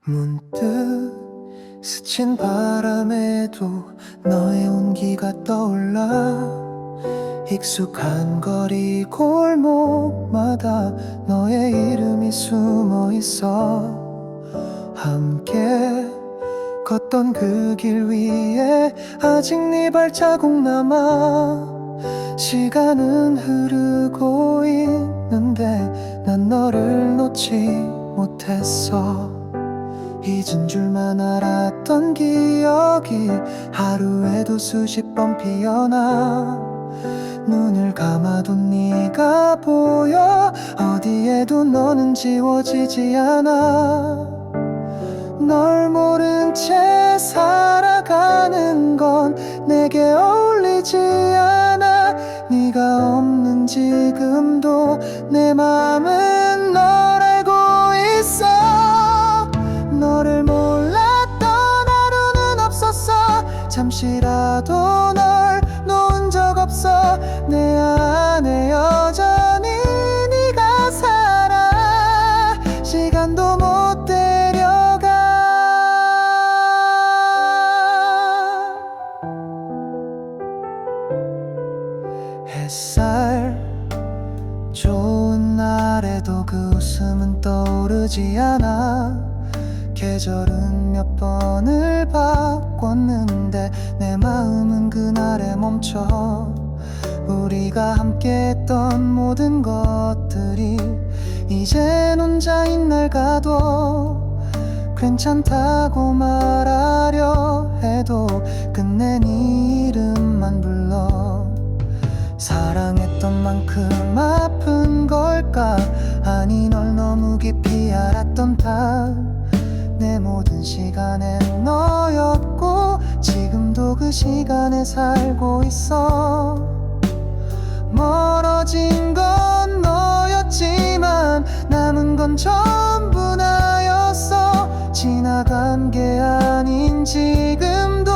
문득 스친 바람에도 너의 온기가 떠올라. 익숙한 거리 골목마다 너의 이름이 숨어 있어. 함께 걷던 그 길 위에 아직 네 발자국 남아. 시간은 흐르고 있는데 난 너를 놓지 못했어. 잊은 줄만 알았던 기억이 하루에도 수십 번 피어나. 눈을 감아도 네가 보여. 어디에도 너는 지워지지 않아. 널 모른 채 살아가는 건 내게 어울리지 않아. 네가 없는 지금도 내 맘은 널 알고 있어. 너를 몰랐던 하루는 없었어. 잠시라도 널 놓은 적 없어. 내 안에 여전히 네가 살아. 시간도 못 데려가. 햇살 좋은 날에도 그 웃음은 떠오르지 않아. 계절은 몇 번을 바꿨는데 내 마음은 그날에 멈춰. 우리가 함께했던 모든 것들이 이젠 혼자인 날 가도 괜찮다고 말하려 해도 끝내 네 이름만 불러. 사랑했던 만큼 아픈 걸까? 아니 널 너무 깊이 알았던 다 내 모든 시간엔 너였고 지금도 그 시간에 살고 있어. 멀어진 건 너였지만 남은 건 전부 나였어. 지나간 게 아닌 지금도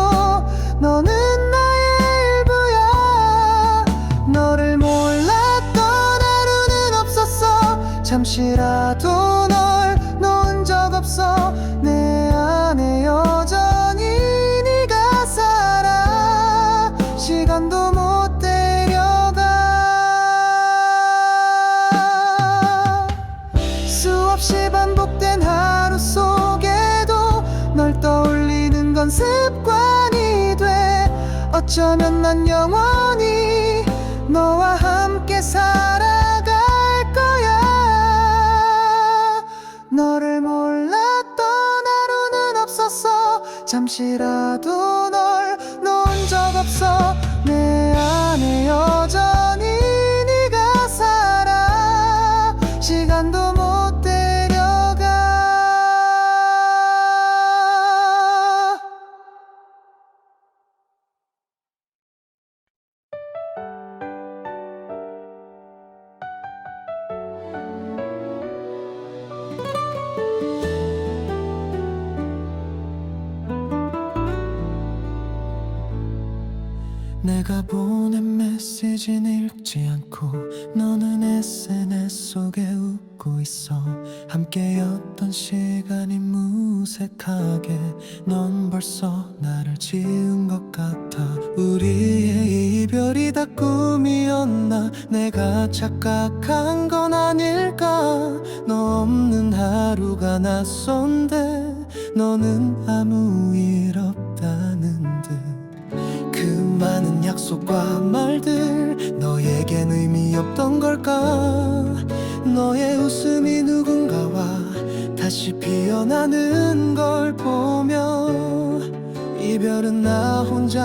너는 나의 일부야. 너를 몰랐던 하루는 없었어. 잠시라도 널 놓은 적 없어. 내 안에 여전히 네가 살아. 시간도 못 데려가. 수없이 반복된 하루 속에도 널 떠올리는 건 습관이 돼. 어쩌면 난 영원히 너와 함께 살아갈 거야. 너를 몰랐던 하루는 없었어. 잠시라도 널 놓은 적 없어. 내 안에 여전히 네가 살아. 시간도 못 데려가. 내가 보낸 메시지는 읽지 않고 너는 SNS 속에 웃고 있어. 함께였던 시간이 무색하게 넌 벌써 나를 지운 것 같아. 우리의 이별이 다 꿈이었나? 내가 착각한 건 아닐까? 너 없는 하루가 낯선데 너는 아무 일 없다는 듯. 그 많은 약속과 말들 너에겐 의미 없던 걸까? 너의 웃음이 누군가와 다시 피어나는 걸 보며 이별은 나 혼자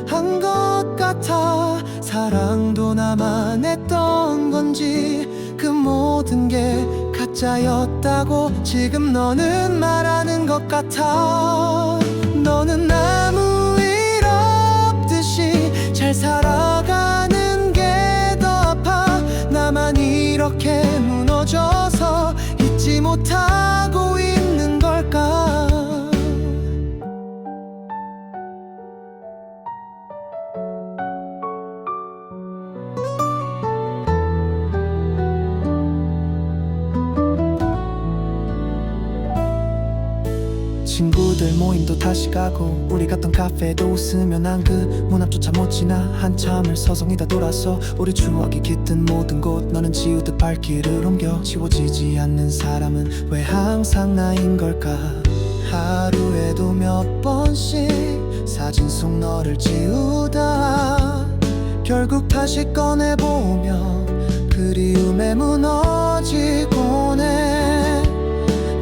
한 것 같아. 사랑도 나만 했던 건지 그 모든 게 가짜였다고 지금 너는 말하는 것 같아. 너는 아무 일 없듯이 잘 살아가는 게 더 아파. 나만 이렇게 무너져서 잊지 못하고 있는 걸까? 친구들 모임도 다시 가고 우리 갔던 카페도 웃으며 난 그 문 앞조차 못 지나 한참을 서성이다 돌아서 우리 추억이 깃든 모든 곳 너는 지우듯 발길을 옮겨 지워지지 않는 사람은 왜 항상 나인 걸까 하루에도 몇 번씩 사진 속 너를 지우다 결국 다시 꺼내보며 그리움에 무너지곤 해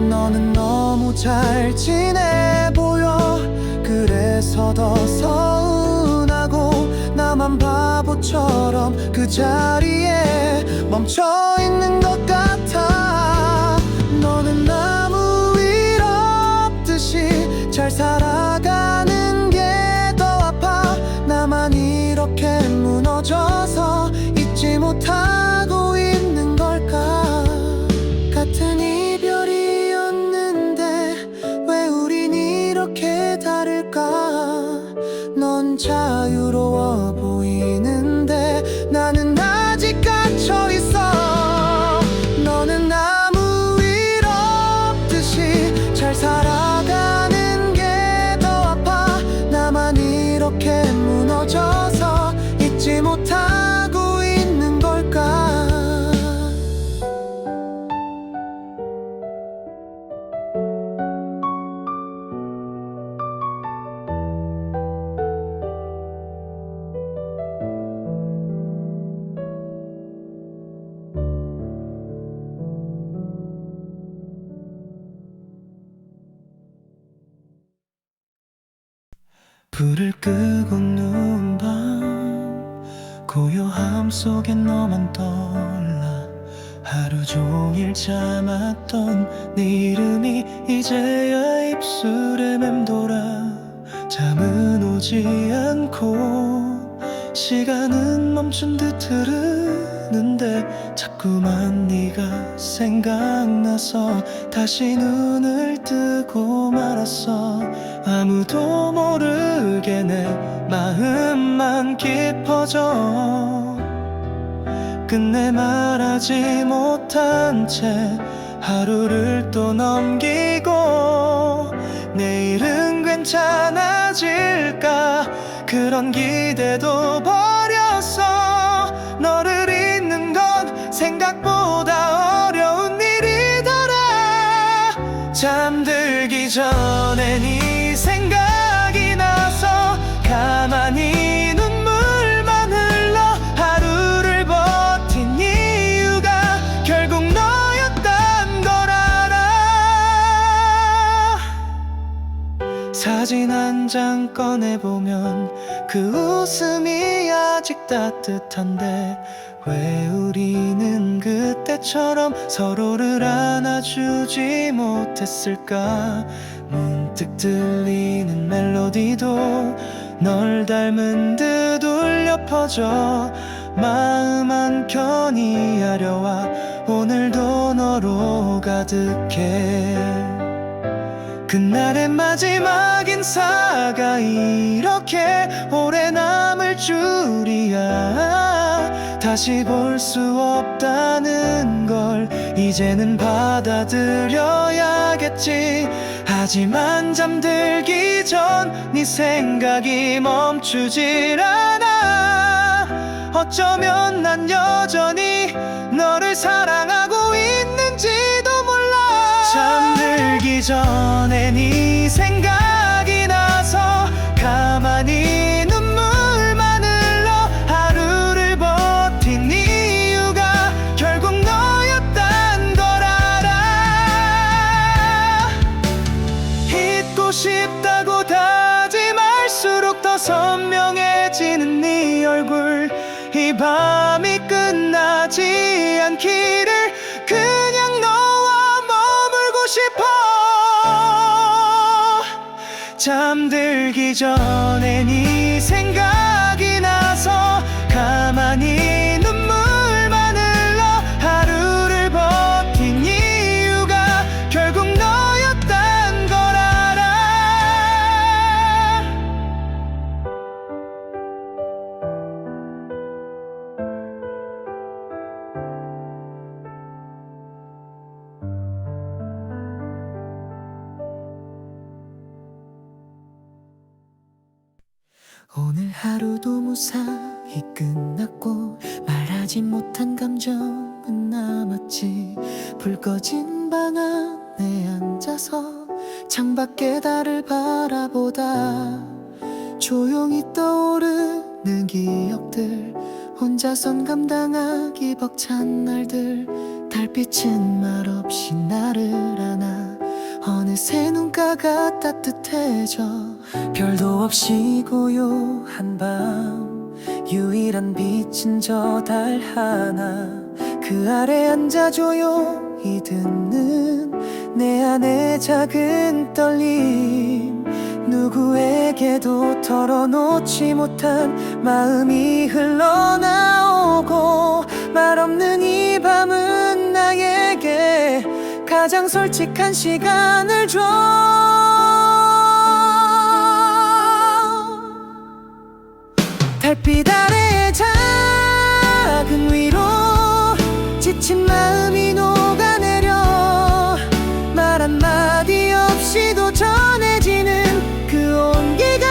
너는 너무 잘 지내 보여 그래서 더 서운하고 나만 바보처럼 그 자리에 멈춰있는 것 같아 너는 나무 위 엎듯이 잘 살아가는 게 더 아파 나만 이렇게 무너져서 잊지 못하고 있는 걸까 같은 이별이었는데 왜 우린 이렇게 다를까 넌 자유로워 보이는데 나는 아직 갇혀있어 너는 나무 위 엎듯이 잘 살아가는 게 더 아파 나만 이렇게 무너져서 잊지 못하고 있는 걸까 불을 끄고 누운 밤 고요함 속에 너만 떠올라 하루 종일 참았던 네 이름이 이제야 입술에 맴돌아 잠은 오지 않고 시간은 멈춘 듯 흐르는데 자꾸만 네가 생각나서 다시 눈을 뜨고 말았어 아무도 모르게 내 마음만 깊어져 끝내 말하지 못한 채 하루를 또 넘기고 내일은 괜찮아질까 그런 기대도 버렸어 너를 잊는 건 생각보다 어려운 일이더라 잠들기 전에 네 생각이 나서 가만히 눈물만 흘러 하루를 버틴 이유가 결국 너였단 걸 알아 사진 한 장 꺼내보면 그 웃음이 아직 따뜻한데 왜 우리는 그때처럼 서로를 안아주지 못했을까 문득 들리는 멜로디도 널 닮은 듯 울려 퍼져 마음 한켠이 아려와 오늘도 너로 가득해 그날의 마지막 인사가 이렇게 오래 남을 줄이야 다시 볼 수 없다는 걸 이제는 받아들여야겠지 하지만 잠들기 전 네 생각이 멈추질 않아 어쩌면 난 여전히 너를 사랑하고 있는지도 몰라 잠들기 전에 네 생각이 나서 가만히 눈물만 흘러 하루를 버틴 이유가 결국 너였단 걸 알아 잊고 싶다고 다짐할수록 더 선명해지는 네 얼굴 이 밤이 끝나지 않기를 그냥 너와 머물고 싶어 잠들기 전에 네 생각이 나서 가만히 눈물만 흘러 하루를 버틴 이유가 결국 너였단 걸 알아 오늘 하루도 무사히 끝났고 말하지 못한 감정은 남았지. 불 꺼진 방 안에 앉아서 창밖에 달을 바라보다 조용히 떠오르는 기억들, 혼자선 감당하기 벅찬 날들. 달빛은 말없이 나를 안아 어느새 눈가가 따뜻해져. 별도 없이 고요한 밤, 유일한 빛은 저 달 하나. 그 아래 앉아 조용히 듣는 내 안의 작은 떨림. 누구에게도 털어놓지 못한 마음이 흘러나오고, 말 없는 이 밤은 나에게 가장 솔직한 시간을 줘. 달빛 아래의 작은 위로 지친 마음이 녹아내려 말 한마디 없이도 전해지는 그 온기가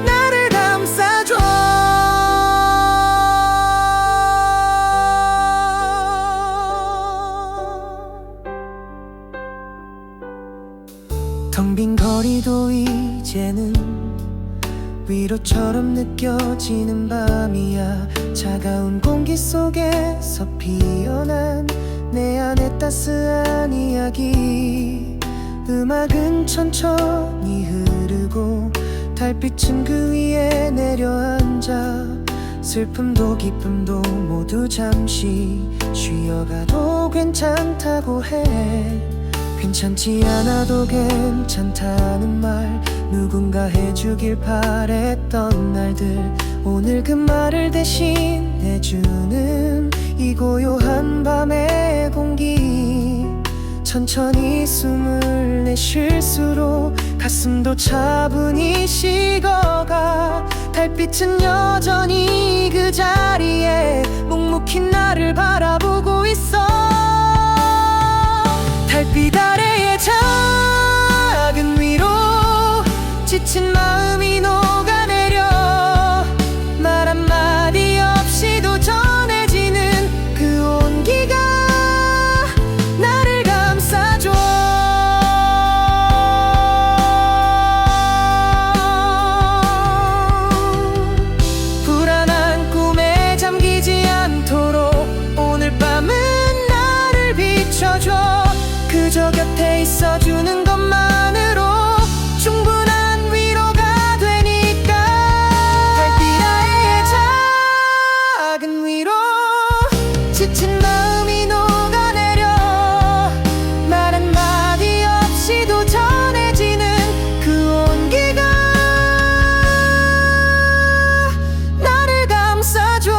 나를 감싸줘. 텅 빈 거리도 이제는 위로처럼 느껴지는 밤이야. 차가운 공기 속에서 피어난 내 안의 따스한 이야기. 음악은 천천히 흐르고 달빛은 그 위에 내려앉아 슬픔도 기쁨도 모두 잠시 쉬어가도 괜찮다고 해. 괜찮지 않아도 괜찮다는 말 누군가 해주길 바랬던 날들. 오늘 그 말을 대신해주는 이 고요한 밤의 공기. 천천히 숨을 내쉴수록 가슴도 차분히 식어가. 달빛은 여전히 그 자리에 묵묵히 나를 바라보고 있어. 달빛 아래의 작은 위로 지친 마음이 녹아내려 말 한마디 없이도 전해지는 그 온기가 나를 감싸줘. 불안한 꿈에 잠기지 않도록 오늘 밤은 나를 비춰줘. 그저 곁에 있어주는 것만으로 충분한 위로가 되니까. 달빛 아래의 작은 위로 지친 마음이 녹아내려 말 한마디 없이도 전해지는 그 온기가 나를 감싸줘.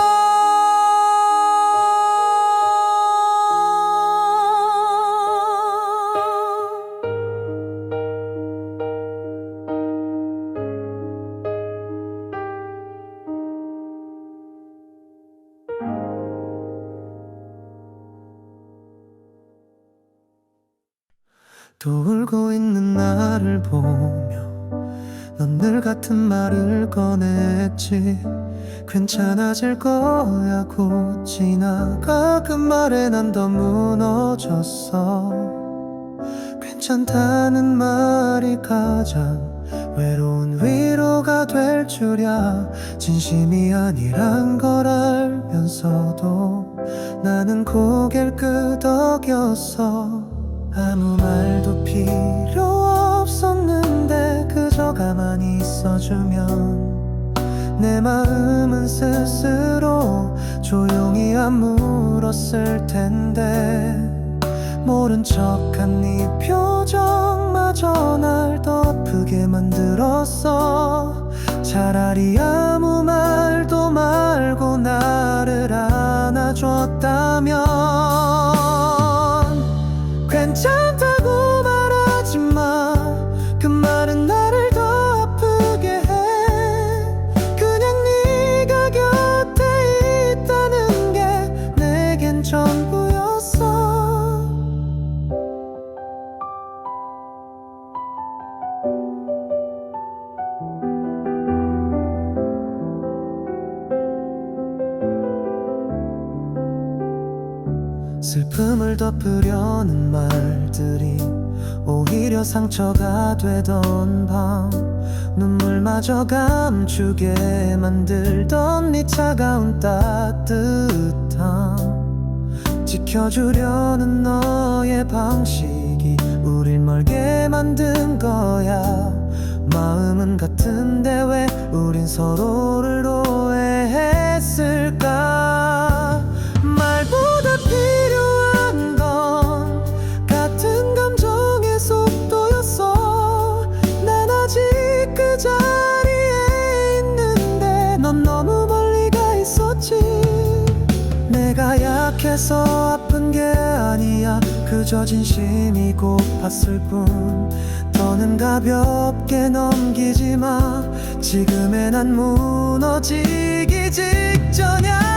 또 울고 있는 나를 보며 넌 늘 같은 말을 꺼냈지. 괜찮아질 거야 곧 지나가. 그 말에 난 더 무너졌어. 괜찮다는 말이 가장 외로운 위로가 될 줄이야. 진심이 아니란 걸 알면서도 나는 고개를 끄덕였어. 아무 말도 필요 없었는데 그저 가만히 있어주면 내 마음은 스스로 조용히 아물었을 텐데. 모른 척한 네 표정마저 날 더 아프게 만들었어. 차라리 아무 말도 말고 나를 안아줬다면. 괜찮다고 말하지 마. 그 말은 나를 더 아프게 해. 그냥 네가 곁에 있다는 게 내겐 전부였어. 슬픔을 덮으려는 말들이 오히려 상처가 되던 밤, 눈물마저 감추게 만들던 네 차가운 따뜻함, 지켜주려는 너의 방식이 우릴 멀게 만든 거야. 마음은 같은데 왜 우린 서로를 오해했을까? 말보다 필요한 건 같은 감정의 속도였어. 난 아직 그 자리에 있는데 넌 너무 멀리 가 있었지. 내가 약해서 아픈 게 아니야. 그저 진심이 고팠을 뿐. 더는 가볍게 넘기지 마. 지금의 난 무너지기 직전이야.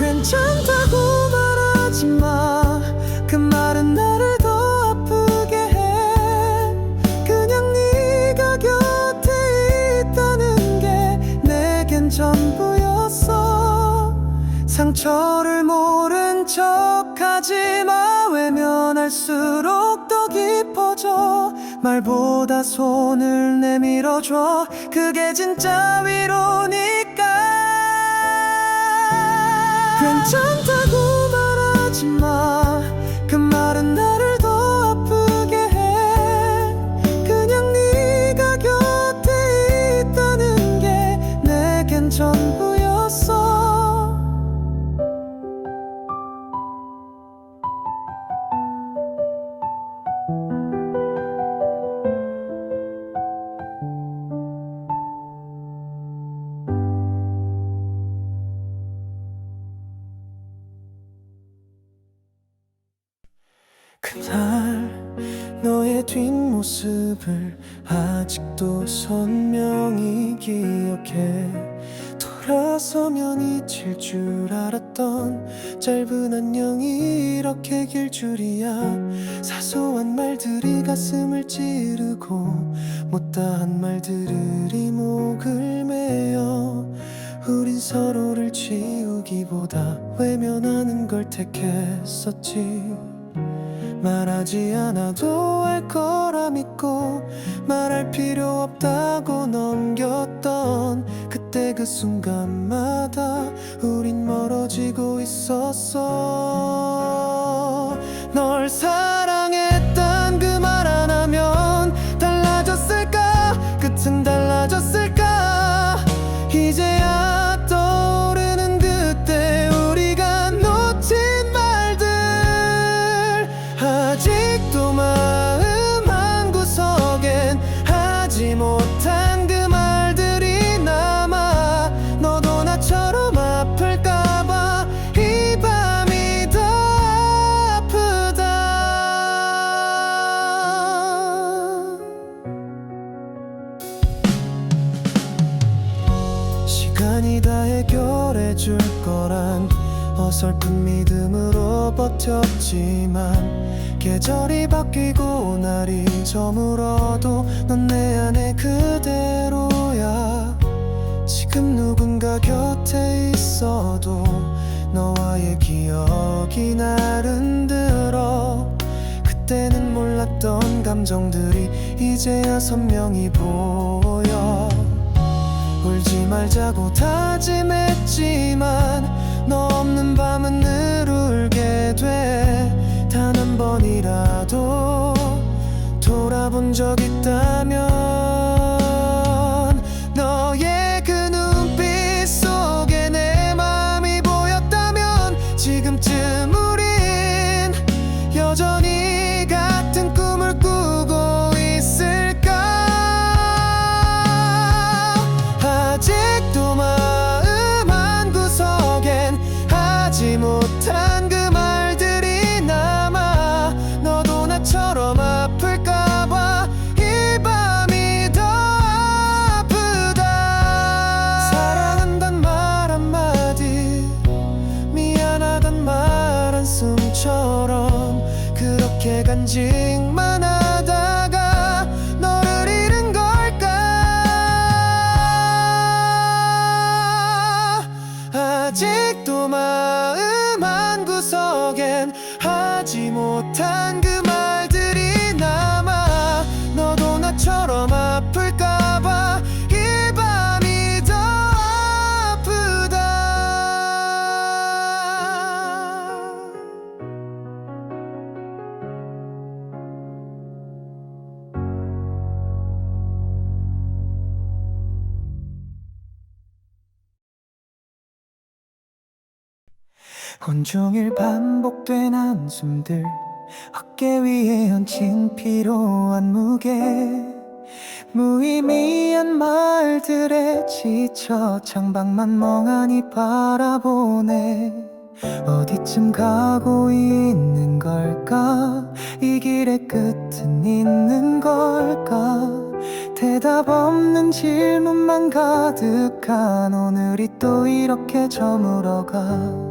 괜찮다고 말하지 마. 그 말은 나를 더 아프게 해. 그냥 네가 곁에 있다는 게 내겐 전부였어. 상처를 모른 척하지 마. 외면할수록 더 깊어져. 말보다 손을 내밀어줘. 그게 진짜 위로니까. 괜찮다고 말하지 마. 그 말은 나를 더 아프게 해. 그냥 네가 곁에 있다는 게 내겐 전부였어. 그날 너의 뒷모습을 아직도 선명히 기억해. 돌아서면 잊힐 줄 알았던 짧은 안녕이 이렇게 길 줄이야. 사소한 말들이 가슴을 찌르고 못다한 말들이 목을 메어. 우린 서로를 지우기보다 외면하는 걸 택했었지. 말하지 않아도 알 거라 믿고 말할 필요 없다고 넘겼던 그때 그 순간마다 우린 멀어지고 있었어. 널 사랑했단 그 말 안 하면 달라졌을까? 끝은 달라졌을까? 이제야 떠오르는 그때 우리가 놓친 말들. 아직도 마음 한구석엔 하지 못한 그 말들이 남아. 너도 나처럼 아플까봐 이 밤이 더 아프다. 시간이 다 해결해줄 거란 어설픈 믿음으로 버텼지만 계절이 바뀌고 날이 저물어도 넌 내 안에 그대로야. 지금 누군가 곁에 있어도 너와의 기억이 날 흔들어. 그때는 몰랐던 감정들이 이제야 선명히 보여. 울지 말자고 다짐했지만 너 없는 밤은 늘 울게 돼. 단 한 번이라도 돌아본 적 있다면 너의 그 눈빛 속에 내 마음이 보였다면 지금쯤 우린 여전히 같은 꿈을 꾸고 있을까? 아직도 마음 한구석엔 하지 못한 그 말들이 남아. 너도 나처럼 아플까봐 이 밤이 더 아프다. 사랑한단 말 한마디, 미안하단 말 한숨처럼 그렇게 간직만 하다가 너를 잃은 걸까? 아직도 마음 한구석 온종일 반복된 한숨들, 어깨 위에 얹힌 피로한 무게, 무의미한 말들에 지쳐 창밖만 멍하니 바라보네. 어디쯤 가고 있는 걸까? 이 길의 끝은 있는 걸까? 대답 없는 질문만 가득한 오늘이 또 이렇게 저물어가.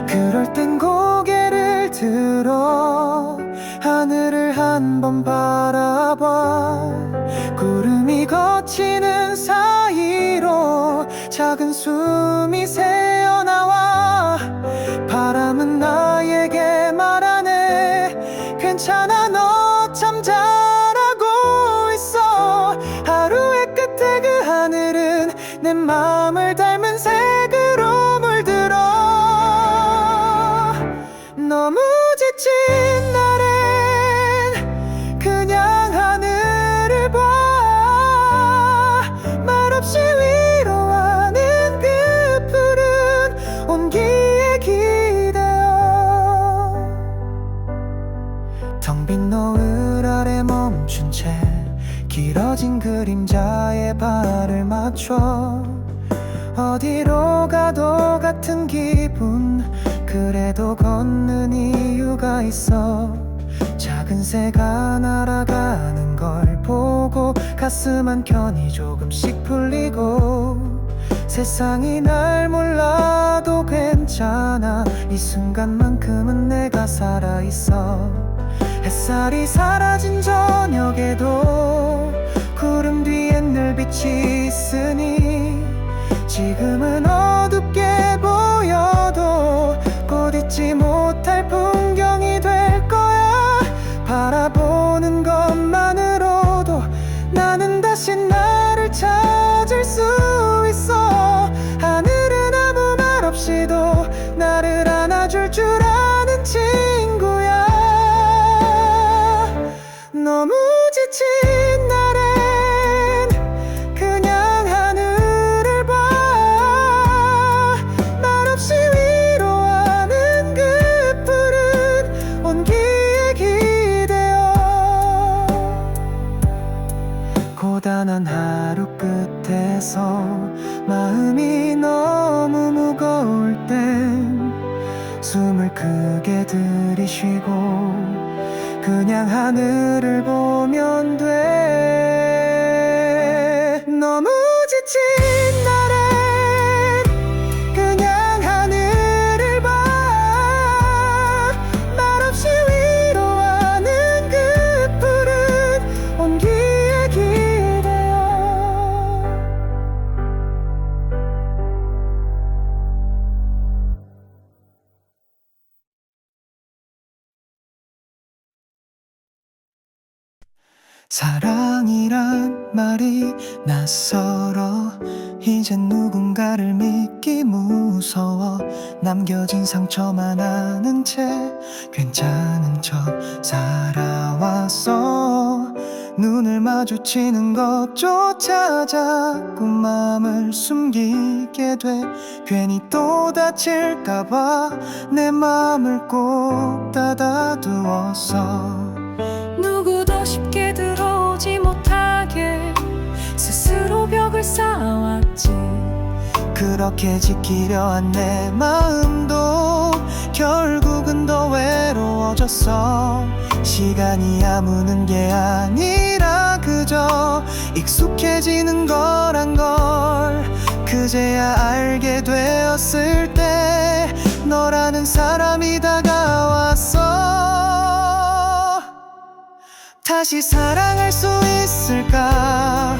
그럴 땐 고개를 들어 하늘을 한번 바라봐. 구름이 걷히는 사이로 작은 숨이 새어나와. 바람은 나에게 말하네. 괜찮아, 너 참 잘하고 있어. 하루의 끝에 그 하늘은 내 마음을 닮은 색으로 물들어. 너무 지친 날엔 그냥 하늘을 봐. 말없이 위로하는 그 푸른 온기에 기대어. 텅 빈 노을 아래 멈춘 채 길어진 그림자에 발을 맞춰. 어디로 가도 같은 기분, 그래도 걷는 이유가 있어. 작은 새가 날아가는 걸 보고 가슴 한켠이 조금씩 풀리고. 세상이 날 몰라도 괜찮아, 이 순간만큼은 내가 살아있어. 햇살이 사라진 저녁에도 구름 뒤엔 늘 빛이 있으니. 지금은 어둡게 보여도 곧 잊지 못할 풍경이 될 거야. 바라보는 것만으로도 나는 다시 나를 찾을 수 있어. 하늘은 아무 말 없이도 나를 안아줄 줄 아는 친구야. 너무 지친 날엔 그냥 하늘을 봐. 말없이 위로하는 그 푸른 온기에 기대어. 고단한 하루 끝에서 마음이 너무 무거울 땐 숨을 크게 들이쉬고 그냥 하늘을 보면 돼. 너무 지친 날엔 그냥 하늘을 봐. 말없이 위로하는 그 푸른 온기에 기대어. 사랑이란 말이 낯설어. 이젠 누군가를 믿기 무서워. 남겨진 상처만 아는 채 괜찮은 척 살아왔어. 눈을 마주치는 것조차 자꾸 마음을 숨기게 돼. 괜히 또 다칠까봐 내 마음을 꼭 닫아두었어. 누구도 쉽게 들어오지 못하게 스스로 벽을 쌓아왔지. 그렇게 지키려 한 내 마음도 결국은 더 외로워졌어. 시간이 아무는 게 아니라 그저 익숙해지는 거란 걸 그제야 알게 되었을 때 너라는 사람이 다가왔어. 다시 사랑할 수 있을까?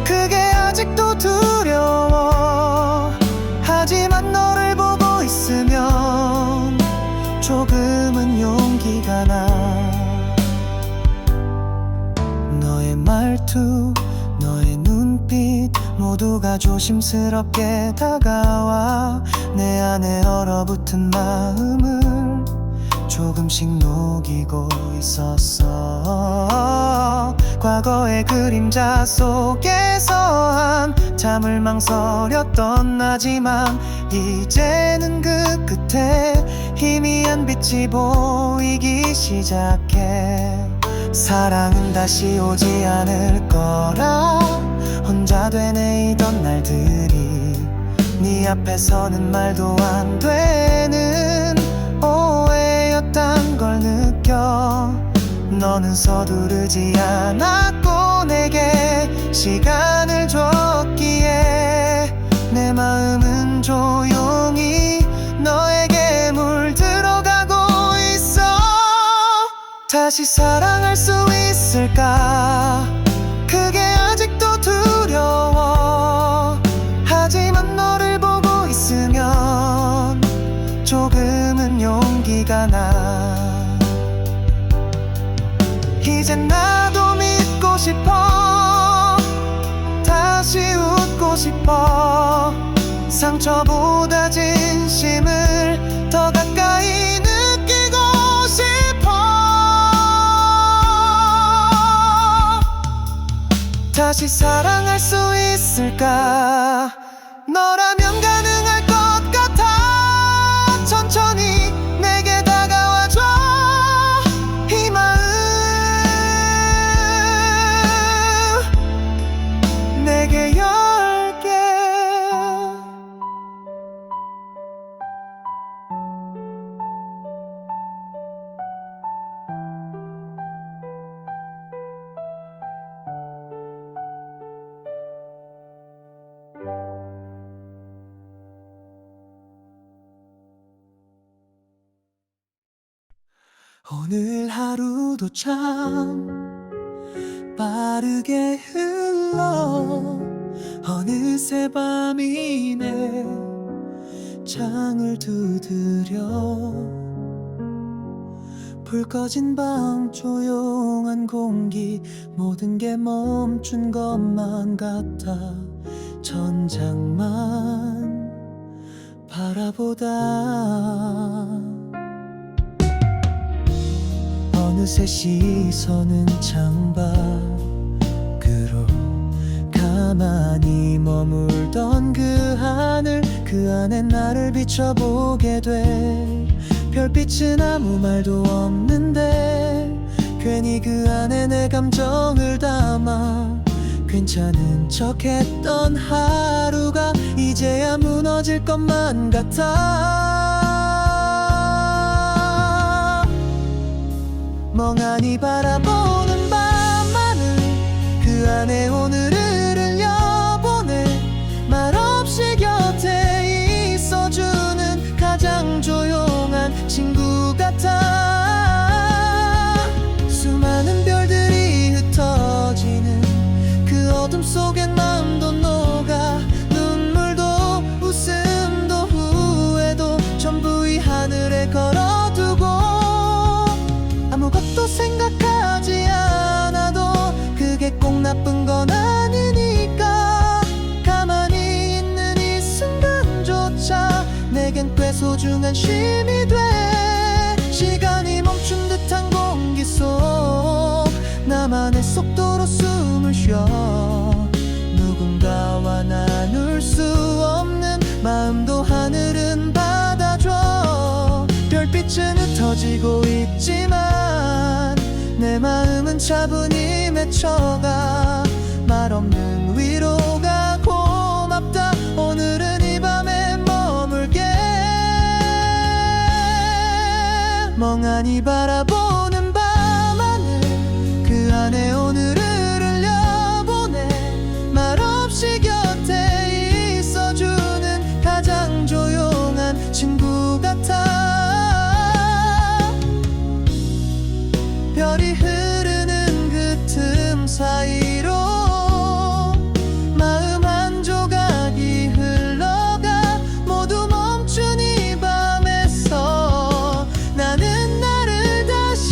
그게 아직도 두려워. 하지만 너를 보고 있으면 조금은 용기가 나. 너의 말투, 너의 눈빛 모두가 조심스럽게 다가와 내 안에 얼어붙은 마음을 조금씩 녹이고 있었어. 과거의 그림자 속에 안에서 한참을 망설였던 나지만 이제는 그 끝에 희미한 빛이 보이기 시작해. 사랑은 다시 오지 않을 거라 혼자 되뇌이던 날들이 네 앞에서는 말도 안 되는 오해였단 걸 느껴. 너는 서두르지 않았고 내게 시간을 줬기에 내 마음은 조용히 너에게 물들어가고 있어. 다시 사랑할 수 있을까? 그게 아직도 두려워. 하지만 너를 보고 있으면 조금은 용기가 나. 이젠 나도 믿고 싶어. 다시 웃고 싶어. 상처보다 진심을 더 가까이 느끼고 싶어. 다시 사랑할 수 있을까? 너라면 가능할 것 같아. 천천히 내게 다가와줘. 이 마음 내게 열게. 오늘 하루도 참 빠르게 흘러 어느새 밤이네. 창을 두드려 불 꺼진 방 조용한 공기 모든 게 멈춘 것만 같아. 천장만 바라보다 어느새 시선은 창밖으로 가만히 머물던 그 하늘, 그 안에 나를 비춰보게 돼. 별빛은 아무 말도 없는데 괜히 그 안에 내 감정을 담아 괜찮은 척했던 하루가 이제야 무너질 것만 같아. 멍하니 바라보는 밤하늘, 그 안에 오늘을 흘려보내. 말없이 곁에 있어주는 가장 조용한 친구 같아. 수많은 별들이 흩어지는 그 어둠 속엔 마음도 녹아. 눈물도 웃음도 후회도 전부 이 하늘에 걸어두고 아무것도 생각하지 않아도 그게 꼭 나쁜 건 아니니까. 가만히 있는 이 순간조차 내겐 꽤 소중한 쉼이 돼. 시간이 멈춘 듯한 공기 속 나만의 속도로 숨을 쉬어. 누군가와 나눌 수 없는 마음도 하늘은 받아줘. 별빛은 흩어지고 있지만 내 마음은 차분히 맺혀가. 말없는 위로가 고맙다. 오늘은 이 밤에 머물게. 멍하니 바라보는 밤하늘, 그 안에 오늘을 흘려보내. 말없이 곁에 있어주는 가장 조용한 친구 같아. 별이 흐르는 그 틈 사이로 마음 한 조각이 흘러가. 모두 멈춘 이 밤에서 나는 나를 다시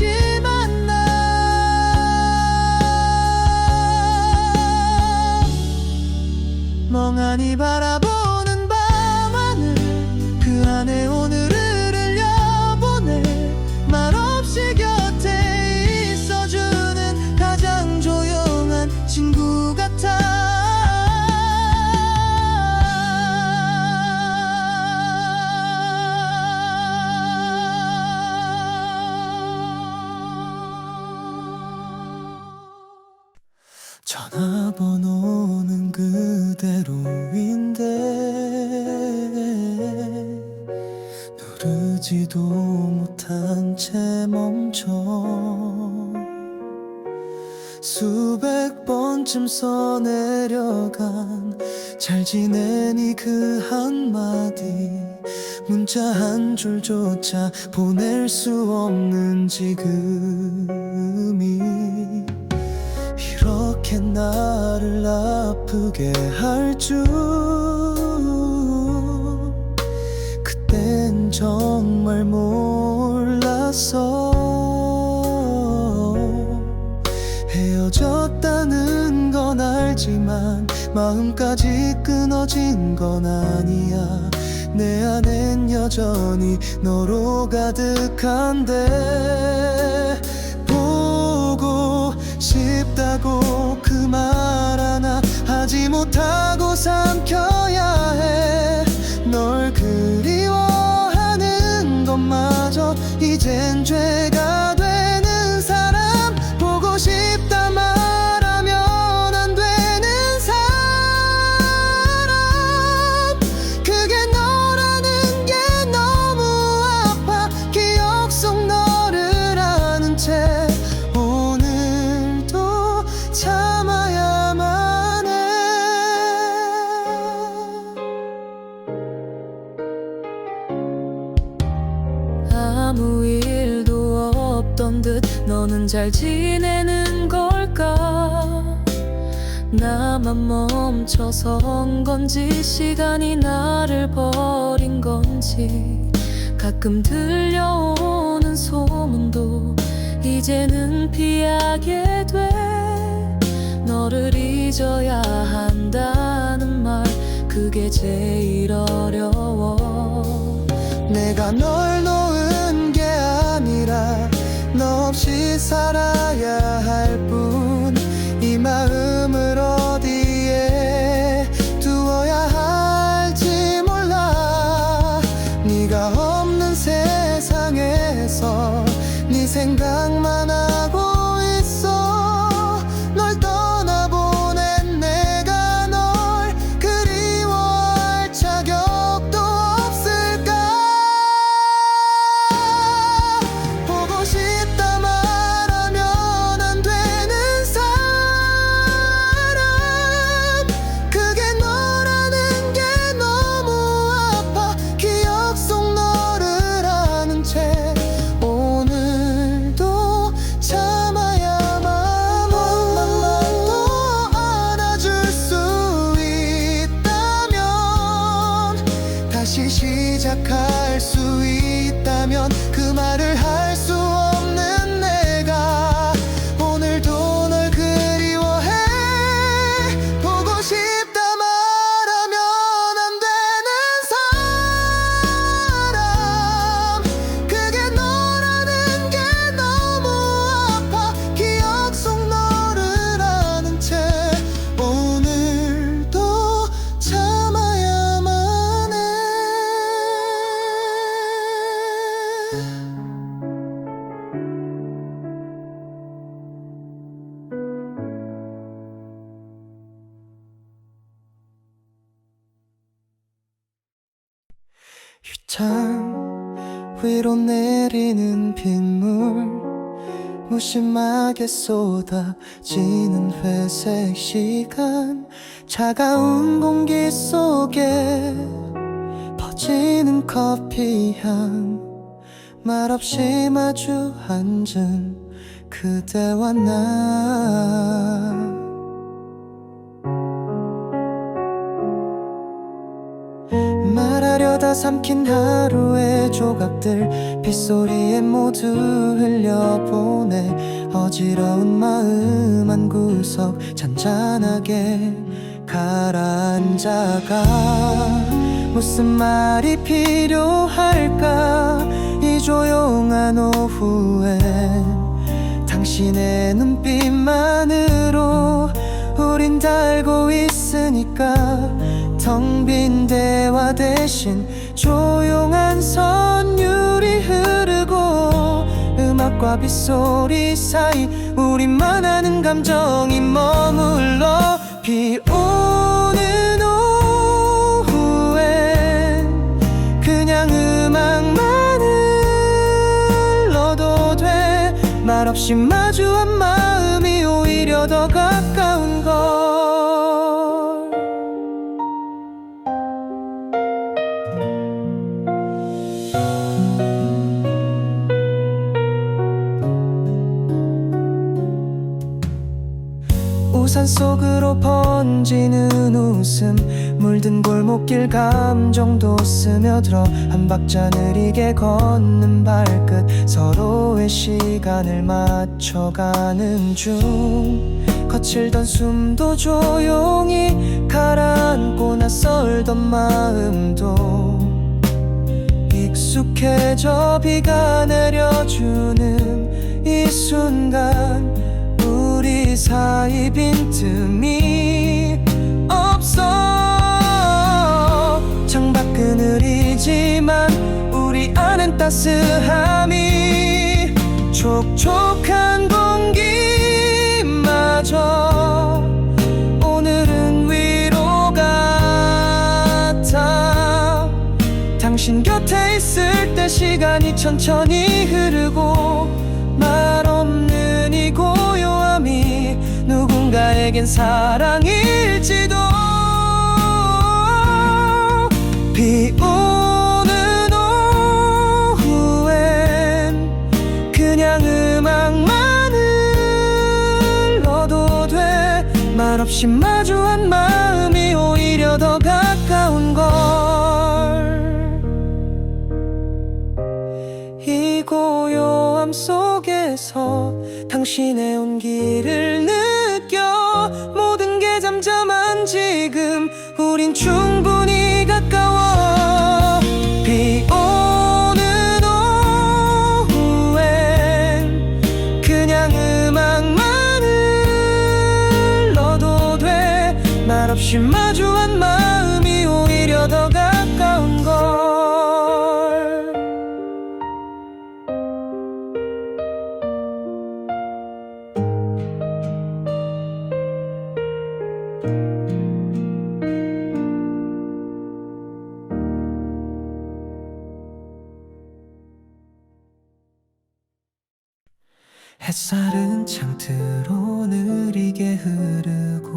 전화번호는 그대로인데 누르지도 못한 채 멈춰 수백 번쯤 써내려간 잘 지내니 그 한마디 문자 한 줄조차 보낼 수 없는 지금이 이렇게 나를 아프게 할 줄 그땐 정말 몰랐어. 헤어졌다는 건 알지만 마음까지 끊어진 건 아니야. 내 안엔 여전히 너로 가득한데 보고 싶다고 그 말 하나 하지 못하고 삼켜야 해. 널 그리워하는 것마저 이젠 죄가 되는 사람, 보고 싶다 말하면 안 되는 사람, 그게 너라는 게 너무 아파. 기억 속 너를 아는 채 오늘도 참아야만 해. 아무 일도 없던 듯 너는 잘 지내는 걸까? 나만 멈춰선 건지 시간이 나를 버린 건지 가끔 들려오는 소문도 이제는 피하게 돼. 너를 잊어야 한다는 말, 그게 제일 어려워. 내가 널 놓은 게 아니라 너 없이 살아야 할 뿐. 이 마음을 어디에 두어야 할지 몰라. 네가 없는 세상에서 네 생각만 하고 있어. 널 떠나보낸 내가 널 그리워할 자격도 없을까? 보고 싶다 말하면 안 되는 사람, 그게 너라는 게 너무 아파. 기억 속 너를 아는 채 오늘도 참아야만. 엄마만 또 안아줄 수 있다면, 다시 시작할 수 있다면, 그 말을 할 수 없는 내가 오늘도 널 그리워해. 보고 싶다 말하면 안 되는 사람, 그게 너라는 게 너무 아파. 기억 속 너를 아는 채 오늘도 참아야만 해. 유창 위로 내리는 빗물, 무심하게 쏟아지는 회색 시간, 차가운 공기 속에 퍼지는 커피향, 말없이 마주 앉은 그대와 나. 말하려다 삼킨 하루의 조각들 빗소리에 모두 흘려보내. 어지러운 마음 한 구석 잔잔하게 가라앉아가. 무슨 말이 필요할까 이 조용한 오후에. 당신의 눈빛만으로 우린 다 알고 있으니까. 텅 빈 대화 대신 조용한 선율이 흐르고, 음악과 빗소리 사이 우리만 아는 감정이 머물러. 비 오는 오후엔 그냥 음악만 흘러도 돼. 말없이 마주한 마음이 오히려 더 가까운 걸. 우산 속으로 번지는 웃음, 물든 골목길 감정도 스며들어 한 박자 느리게 걷는 발끝, 서로의 시간을 맞춰가는 중. 거칠던 숨도 조용히 가라앉고 낯설던 마음도 익숙해져. 비가 내려주는 이 순간 우리 사이 빈틈이 없어. 창밖은 흐리지만 우리 안엔 따스함이, 촉촉한 공기마저 오늘은 위로 같아. 당신 곁에 있을 때 시간이 천천히 흐르고 말 없는 이 고요함이 누군가에겐 사랑일지도. 비 오는 오후엔 그냥 음악만 흘러도 돼. 말없이 마주한 마음이 오히려 더 가까운 걸. 이 고요함 속에서 당신의 온기를 느껴. 모든 게 잠잠한 지금 우린 충분히 가까워. 비 오는 오후엔 그냥 음악만 흘러도 돼. 말없이 마주한 마음이 오히려 더 가까운 걸. 햇살은 창틀로 느리게 흐르고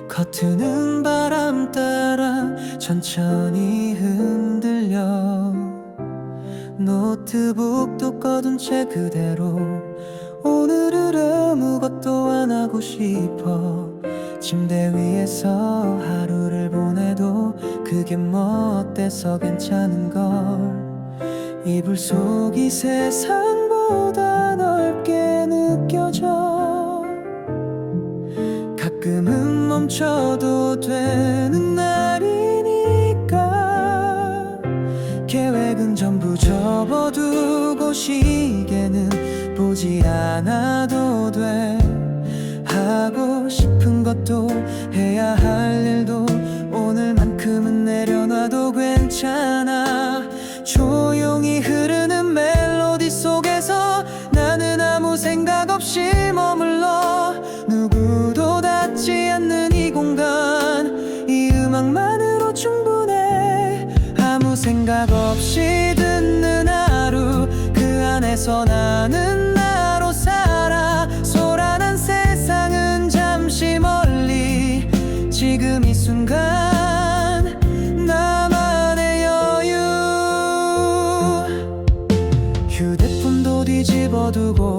커튼은 바람 따라 천천히 흔들려. 노트북도 꺼둔 채 그대로 오늘은 아무것도 안 하고 싶어. 침대 위에서 하루를 보내도 그게 뭐 어때서 괜찮은 걸. 이불 속이 세상보다 넓게 느껴져. 가끔은 멈춰도 되는 날이니까 계획은 전부 접어두고 시계는 보지 않아도 돼. 하고 싶은 것도 해야 할 일도 오늘만큼은 내려놔도 괜찮아. 조용히 흐르는 멜로디 속에서 나는 아무 생각 없이 머물러. 누구도 닿지 않는 이 공간, 이 음악만으로 충분해. 아무 생각 없이 듣는 하루, 그 안에서 나는 나로 살아. 소란한 세상은 잠시 멀리, 지금 이 순간 나만의 여유. 휴대폰도 뒤집어두고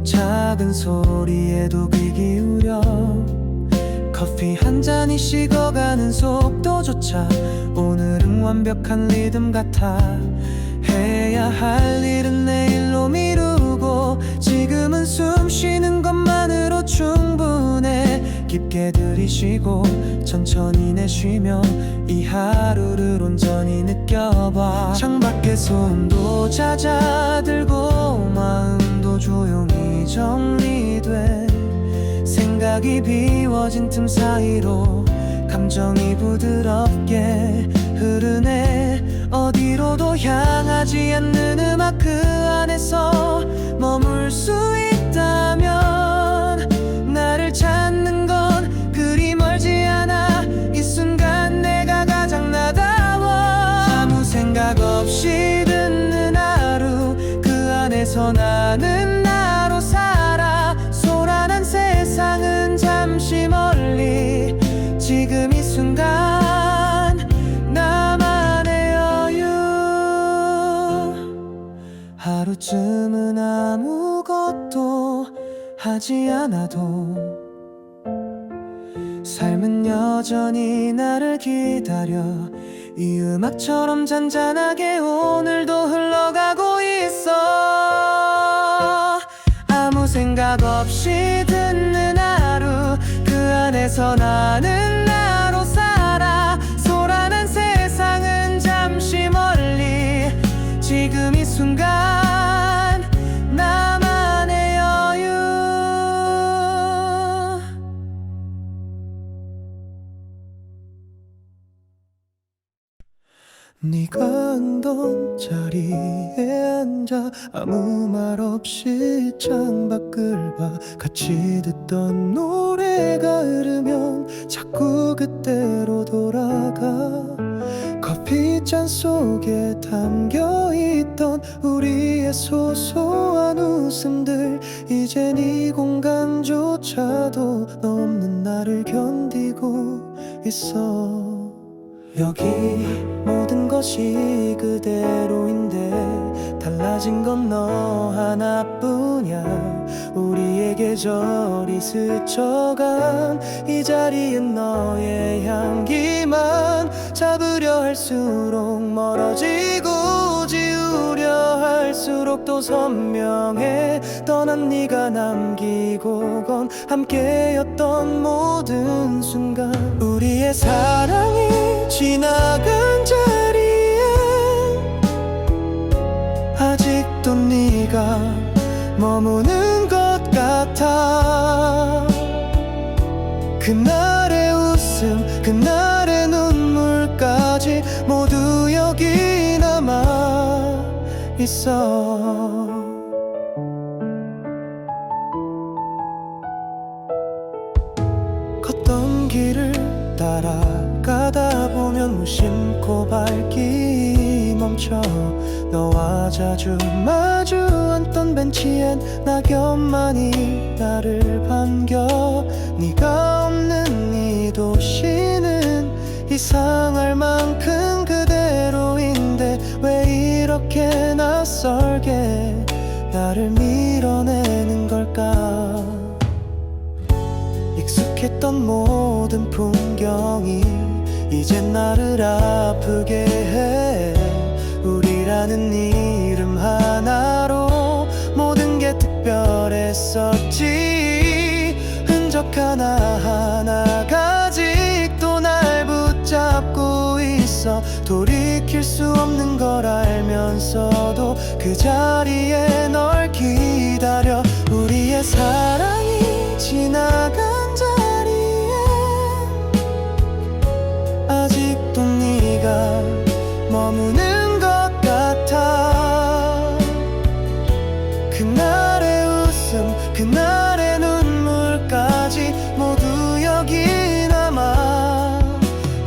작은 소리에도 귀 기울여. 커피 한 잔이 식어가는 속도조차 오늘은 완벽한 리듬 같아. 해야 할 일은 내일로 미루고 지금은 숨 쉬는 것만으로 충분해. 깊게 들이쉬고 천천히 내쉬며 이 하루를 온전히 느껴봐. 창밖에 소음도 잦아들고 마음도 조용히 정리돼. 생각이 비워진 틈 사이로 감정이 부드럽게 흐르네. 어디로도 향하지 않는 음악 그 안에서 머물 수 있다면 요즘은 아무것도 하지 않아도 삶은 여전히 나를 기다려 이 음악처럼 잔잔하게 오늘도 흘러가고 있어. 아무 생각 없이 듣는 하루 그 안에서 나는 나로 살아. 소란한 세상은 잠시 멀리 지금 이 순간 나만의 여유. 네가 앉던 자리에 앉아 아무 말 없이 창밖을 봐. 같이 듣던 노래가 흐르면 자꾸 그때로 돌아가. 커피잔 속에 담겨있던 우리의 소소한 웃음들 이젠 이 공간조차도 너 없는 나를 견디고 있어. 여기 모든 것이 그대로인데 달라진 건 너 하나뿐이야. 우리의 계절이 스쳐간 이 자리엔 너의 향기만 잡으려 할수록 멀어지고 지우려 할수록 또 선명해. 떠난 네가 남기고 건 함께였던 모든 순간. 우리의 사랑이 지나간 자리에 아직도 네가 머무는 것 같아. 그날의 웃음 그날의 눈물까지 모두 여기 남아 있어. 걷던 길을 따라가다 보면 무심코 발길이 멈춰. 너와 자주 마주 앉던 벤치엔 낙엽만이 나를 반겨. 네가 없는 이 도시는 이상할 만큼 그대로인데 왜 이렇게 낯설게 나를 밀어내는 걸까. 익숙했던 모든 풍경이 이젠 나를 아프게 해. 우리라는 이름 하나로 모든 게 특별했었지. 흔적 하나하나가 아직도 날 붙잡고 있어. 돌이킬 수 없는 걸 알면서도 그 자리에 널 기다려. 우리의 사랑이 지나간 자리에 아직도 네가 머무는 것 같아. 그날의 웃음 그날의 눈물까지 모두 여기 남아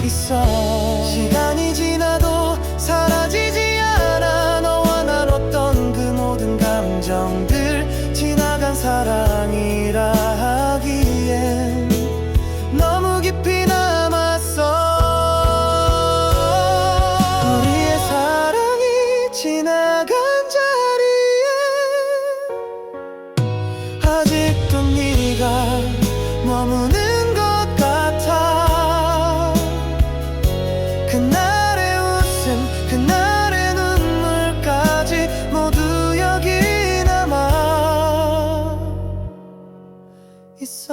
있어. 시간이 지나도 사라지지 않아. 너와 나눴던 그 모든 감정들 지나간 사랑이라 하기엔 너무 깊이 남았어. 우리의 사랑이 지나간 자리에 아직도 네가 머무는 것 같아. 그날의 웃음 그날의 눈물까지 모두 여기 남아 있어.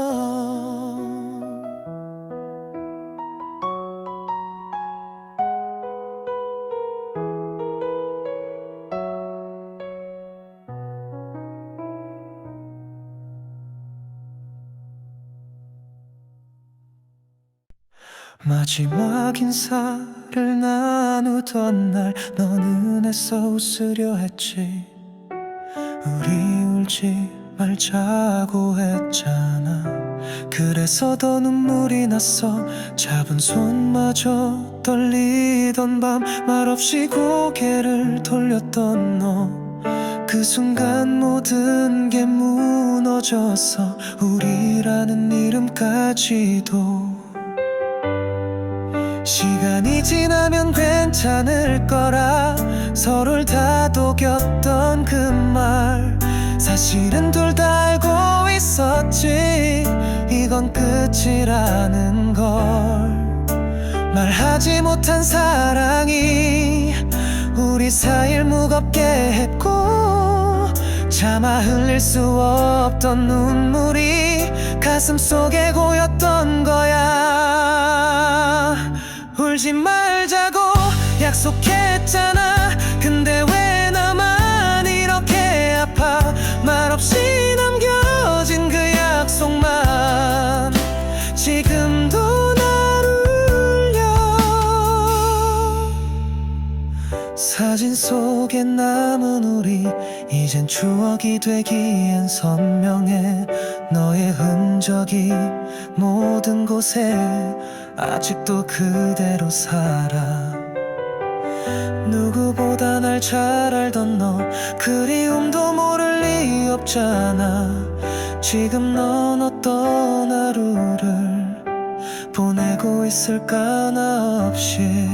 마지막 인사를 나누던 날 너는 애써 웃으려 했지. 우리 울지 말자고 했잖아. 그래서 더 눈물이 났어. 잡은 손마저 떨리던 밤 말없이 고개를 돌렸던 너. 그 순간 모든 게 무너졌어. 우리라는 이름까지도. 시간이 지나면 괜찮을 거라 서로를 다독였던 그 말, 사실은 둘 다 알고 있었지. 이건 끝이라는 걸. 말하지 못한 사랑이 우리 사이를 무겁게 했고, 차마 흘릴 수 없던 눈물이 가슴 속에 고였던 거야. 울지 말자고 약속했잖아. 근데 왜 나만 이렇게 아파. 말없이 남겨진 그 약속만 지금도 날 울려. 사진 속에 남은 우리, 이젠 추억이 되기엔 선명해. 너의 흔적이 모든 곳에 아직도 그대로 살아. 누구보다 날 잘 알던 너, 그리움도 모를 리 없잖아. 지금 넌 어떤 하루를 보내고 있을까 나 없이.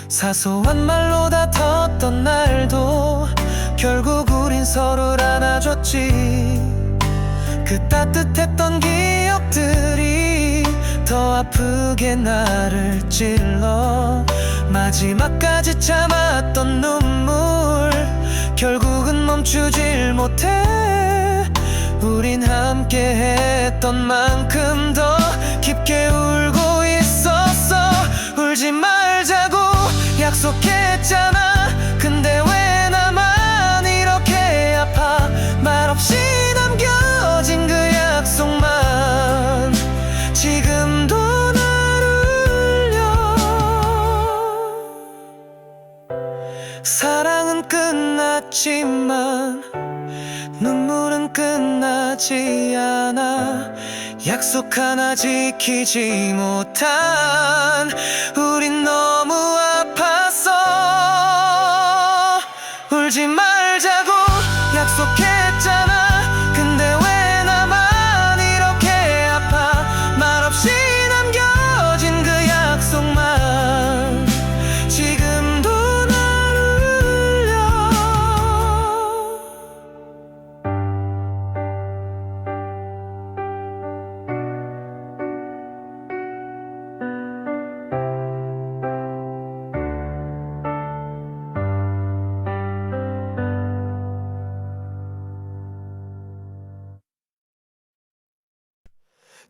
사소한 말로 다퉜던 날도 결국 우린 서로를 안아줬지. 그 따뜻했던 기억들이 더 아프게 나를 찔러. 마지막까지 참았던 눈물 결국은 멈추질 못해. 우린 함께 했던 만큼 더 깊게 울고 있었어. 울지 말자고 약속했잖아. 근데 왜 나만 이렇게 아파. 말없이 남겨진 그 약속만 지금도 날 울려. 사랑은 끝났지만 눈물은 끝나지 않아. 약속 하나 지키지 못한 우린 너무 아팠어. 울지 말자고 약속했잖아. 근데 왜 나만 이렇게 아파. 말없이 남겨진 그 약속만 지금도 날 울려.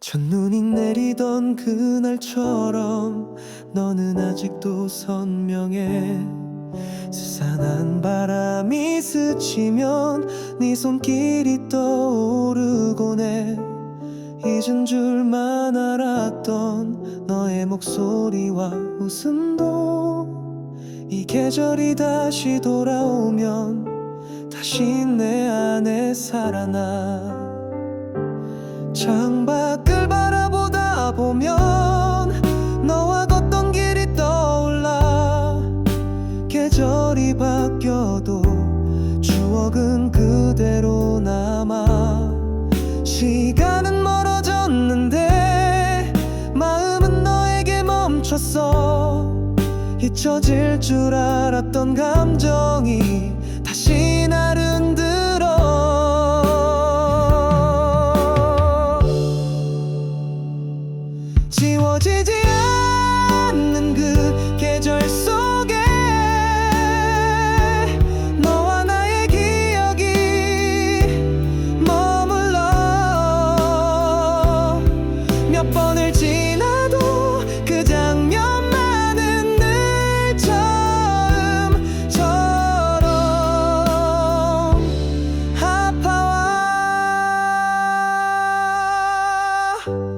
첫눈이 내리던 그날처럼 너는 아직도 선명해. 스산한 바람이 스치면 네 손길이 떠오르곤 해. 잊은 줄만 알았던 너의 목소리와 웃음도 이 계절이 다시 돌아오면 다시 내 안에 살아나. 창밖을 바라보다 보면 너와 걷던 길이 떠올라. 계절이 바뀌어도 추억은 그대로 남아. 시간은 멀어졌는데 마음은 너에게 멈췄어. 잊혀질 줄 알았던 감정이 다시 날 흔들어. 지워지지 않는 그 계절 속에 너와 나의 기억이 머물러. 몇 번을 지나도 그 장면만은 늘 처음처럼 아파와.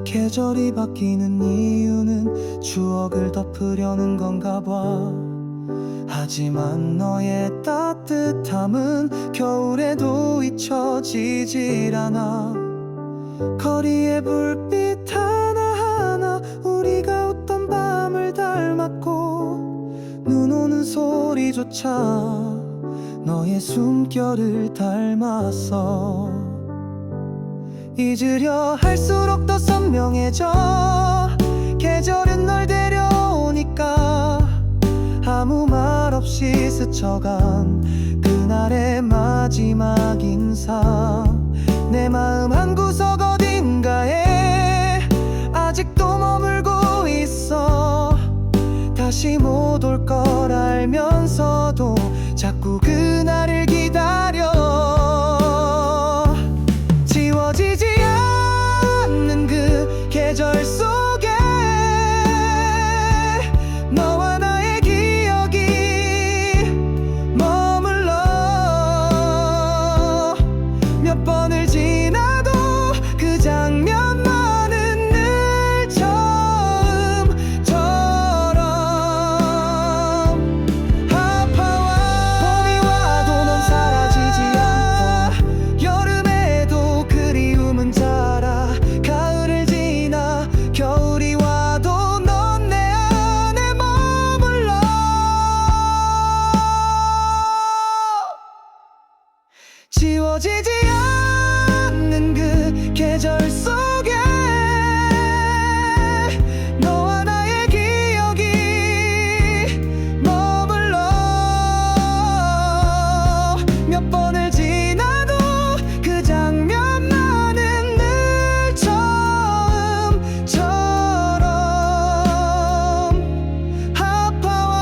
계절이 바뀌는 이유는 추억을 덮으려는 건가 봐. 하지만 너의 따뜻함은 겨울에도 잊혀지질 않아. 거리의 불빛 하나하나 우리가 웃던 밤을 닮았고, 눈 오는 소리조차 너의 숨결을 닮았어. 잊으려 할수록 더 선명해져. 계절은 널 데려오니까 아무 말 없이 스쳐간 그날의 마지막 인사. 내 마음 한구석 어딘가에 아직도 머물고 있어. 다시 못 올 걸 알면서도 자꾸 그날을 기다려. 지워지지 않는 그 계절 속에 너와 나의 기억이 머물러. 몇 번을 지나도 그 장면만은 늘 처음처럼 아파와. 봄이 와도 넌 사라지지 않고 여름에도 그리움은 자라. 가을을 지나 겨울이 와도 넌 내 안에 머물러. 지워지지 않는 그 계절 속에 너와 나의 기억이 머물러. 몇 번을 지나도 그 장면만은 늘 처음처럼 아파와.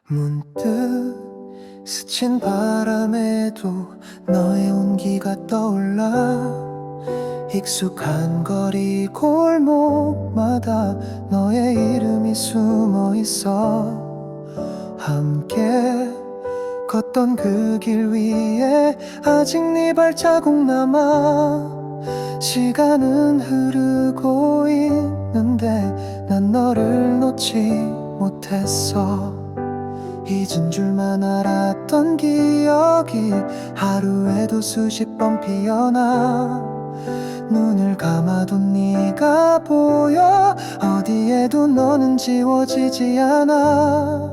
문득 스친 바람에도 너의 온기가 떠올라. 익숙한 거리 골목마다 너의 이름이 숨어 있어. 함께 걷던 그 길 위에 아직 네 발자국 남아. 시간은 흐르고 있는데 난 너를 놓지 못했어. 잊은 줄만 알았던 기억이 하루에도 수십 번 피어나. 눈을 감아도 네가 보여. 어디에도 너는 지워지지 않아.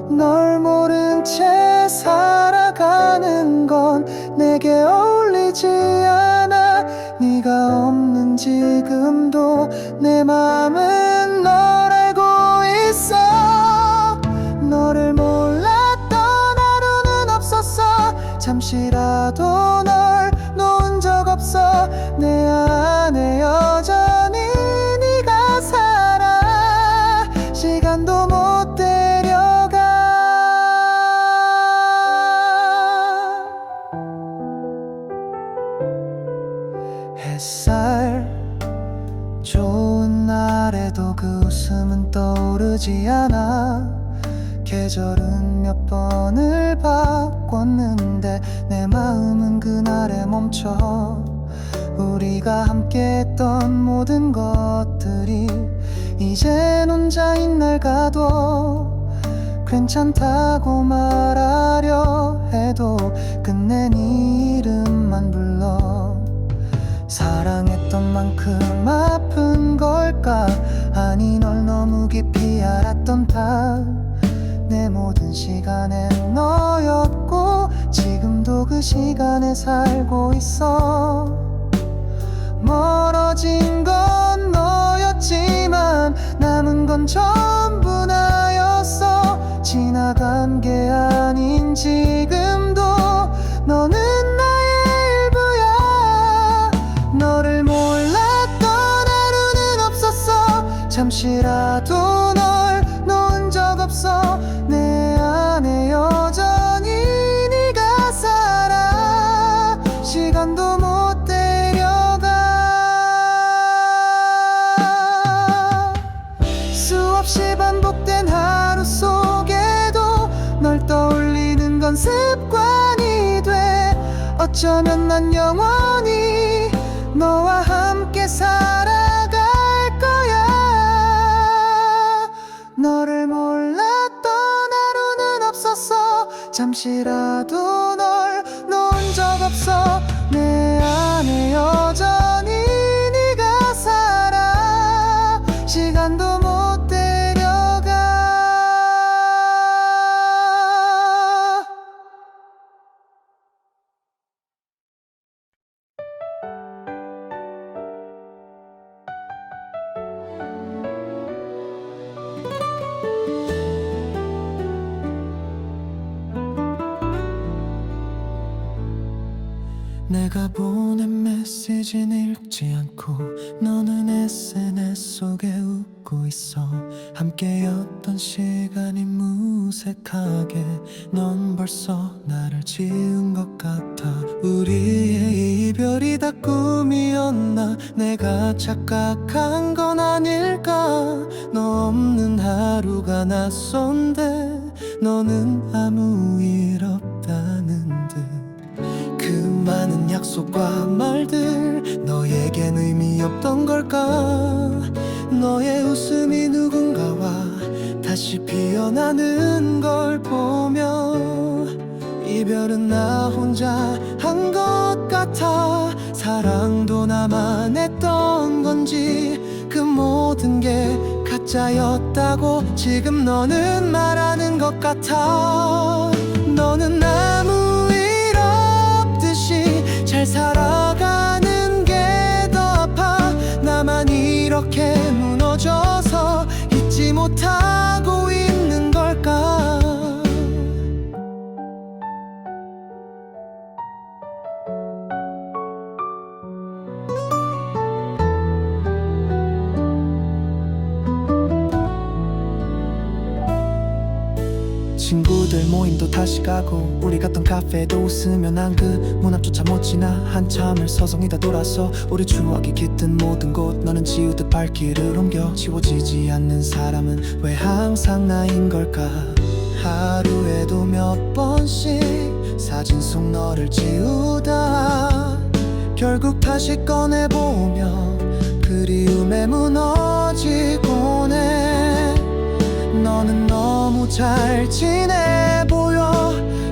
널 모른 채 살아가는 건 내게 어울리지 않아. 네가 없는 지금도 내 맘은 널 알고 있어. 너를 몰랐던 하루는 없었어. 잠시라도 널 놓은 적 없어. 내 안에 여전히 네가 살아. 시간도 못 데려가. 햇살 좋은 날에도 그 웃음은 떠오르지 않아. 계절은 몇 번을 바꿨는데 내 마음은 그날에 멈춰. 우리가 함께했던 모든 것들이 이젠 혼자인 날 가도 괜찮다고 말하려 해도 끝내 네 이름만 불러. 사랑했던 만큼 아픈 걸까? 아니 널 너무 깊이 알았던 다. 내 모든 시간엔 너였고 지금도 그 시간에 살고 있어. 멀어진 건 너였지만 남은 건 전부 나였어. 지나간 게 아닌 지금도 너는 나의 일부야. 너를 몰랐던 하루는 없었어. 잠시라도 널 놓은 적 없어. 내 안에 여전히 네가 살아. 시간도 못 데려가. 수없이 반복된 하루 속에도 널 떠올리는 건 습관이 돼. 어쩌면 난 영원히 너와 함께 살아갈 거야. 너를 몰랐던 하루는 없었어. 잠시라도 널 놓은 적 없어. 내 안에 여전히 네가 살아. 시간도 못 데려가. 내가 보낸 메시지는 읽지 않고 너는 SNS 속에 웃고 있어. 함께였던 시간이 무색하게 넌 벌써 나를 지운 것 같아. 우리의 이별이 다 꿈이었나. 내가 착각한 건 아닐까. 너 없는 하루가 낯선데 너는 아무 일 없다는 듯. 그 많은 약속과 말들 너에겐 의미 없던 걸까. 너의 웃음이 누군가와 다시 피어나는 걸 보며 이별은 나 혼자 한 것 같아. 사랑도 나만 했던 건지 그 모든 게 가짜였다고 지금 너는 말하는 것 같아. 너는 아무 일 없듯이 잘 살아가는 게 더 아파. 나만 이렇게 무너져서 잊지 못하고 있는 걸까. 친구들 모임도 다시 가고 우리 갔던 카페도 웃으며 난 그 문 앞조차 못 지나. 한참을 서성이다 돌아서 우리 추억이 깃든 모든 곳 너는 지우듯 발길을 옮겨. 지워지지 않는 사람은 왜 항상 나인 걸까. 하루에도 몇 번씩 사진 속 너를 지우다 결국 다시 꺼내보며 그리움에 무너지곤 해. 너는 너무 잘 지내 보여.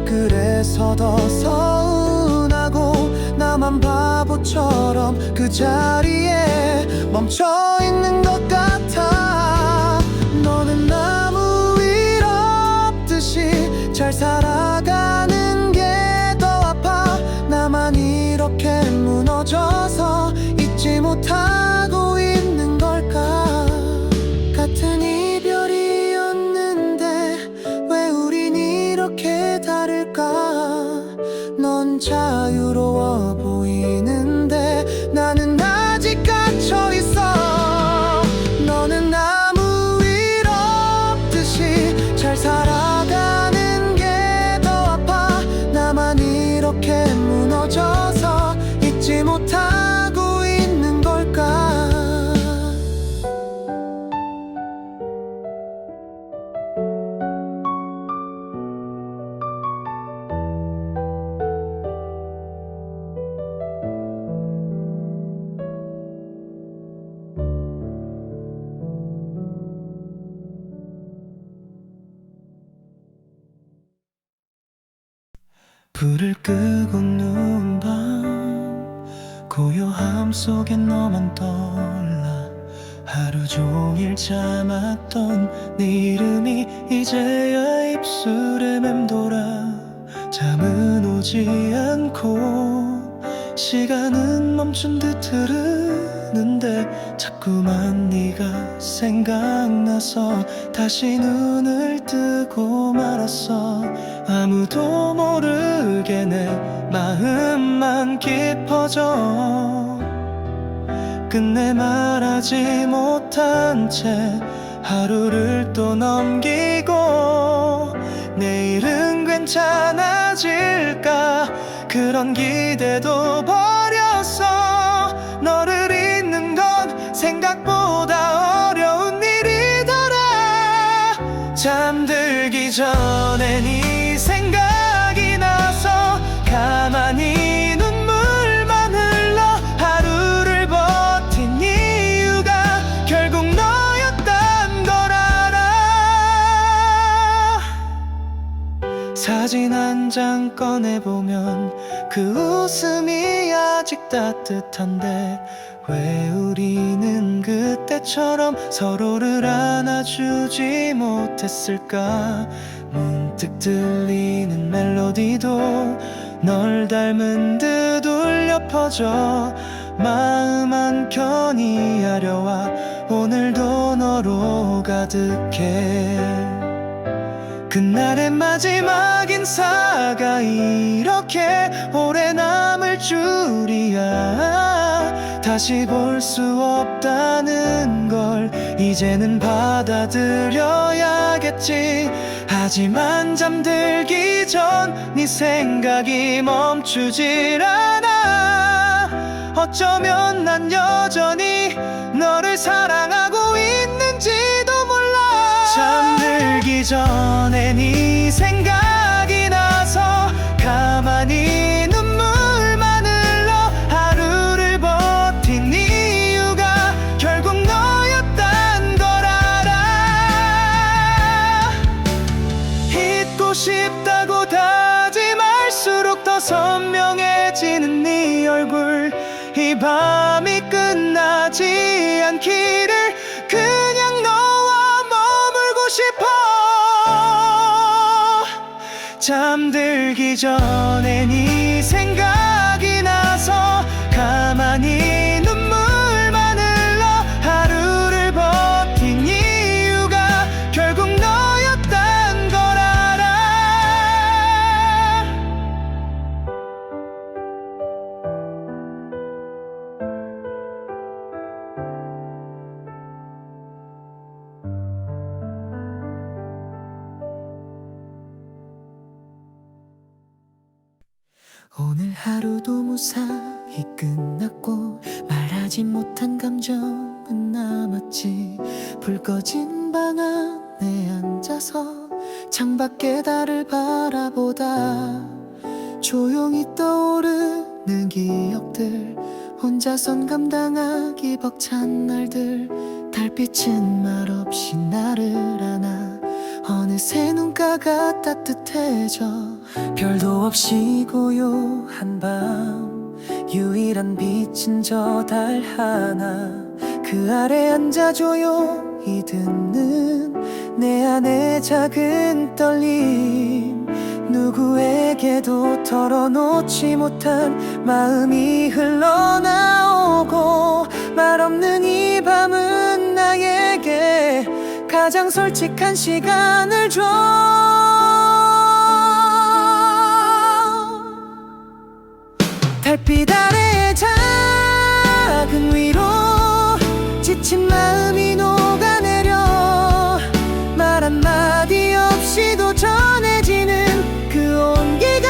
그래서 더 서운하고 나만 바보처럼 그 자리에 멈춰 있는 것 같아. 너는 아무 일 없듯이 잘 살아가는 게 더 아파. 나만 이렇게 무너져서 잊지 못하고 있는 걸까. 같은 이별이었는데 왜 우린 이렇게 다를까. 넌 자유로워 보이는데 나는 아직 갇혀 있어. 너는 아무 일 없듯이 잘 살아가는 게 더 아파. 나만 이렇게 무너져서 잊지 못하고 있는 걸까. 불을 끄고 누운 밤 고요함 속에 너만 떠올라. 하루 종일 참았던 네 이름이 이제야 입술에 맴돌아. 잠은 오지 않고 시간은 멈춘 듯 흐르는데 자꾸만 네가 생각나서 다시 눈을 뜨고 말았어. 아무도 모르게 내 마음만 깊어져. 끝내 말하지 못한 채 하루를 또 넘기고 내일은 괜찮아질까 그런 기대도 버렸어. 너를 잊는 건 생각보다 어려운 일이더라. 잠들기 전에 네 생각이 나서 가만히 눈물만 흘러 하루를 버틴 이유가 결국 너였단 걸 알아. 사진 한 장 꺼내보면 그 웃음이 아직 따뜻한데 왜 우리는 그때처럼 서로를 안아주지 못했을까. 문득 들리는 멜로디도 널 닮은 듯 울려 퍼져 마음 한켠이 아려와 오늘도 너로 가득해. 그날의 마지막 인사가 이렇게 오래 남을 줄이야. 다시 볼 수 없다는 걸 이제는 받아들여야겠지. 하지만 잠들기 전 네 생각이 멈추질 않아. 어쩌면 난 여전히 너를 사랑하고 있는지도 몰라. 잠들기 전에 네 생각이 나서 가만히 눈물만 흘러 하루를 버틴 이유가 결국 너였단 걸 알아. 잊고 싶다고 다짐할수록 더 선명해지는 네 얼굴. 이 밤이 끝나지 않기를 그냥 너와 머물고 싶어. 잠들기 전에 네 생각이 나서 가만히 눈물만 흘러 하루를 버틴 이유가 결국 너였단 걸 알아. 오늘 하루도 무사히 끝났고 말하지 못한 감정은 남았지. 불 꺼진 방 안에 앉아서 창밖에 달을 바라보다 조용히 떠오르는 기억들. 혼자선 감당하기 벅찬 날들. 달빛은 말없이 나를 안아. 어느새 눈가가 따뜻해져. 별도 없이 고요한 밤. 유일한 빛은 저 달 하나. 그 아래 앉아 조용히 듣는 내 안의 작은 떨림. 누구에게도 털어놓지 못한 마음이 흘러나오고 말 없는 이 밤은 나에게 가장 솔직한 시간을 줘. 달빛 아래의 작은 위로 지친 마음이 녹아내려 말 한마디 없이도 전해지는 그 온기가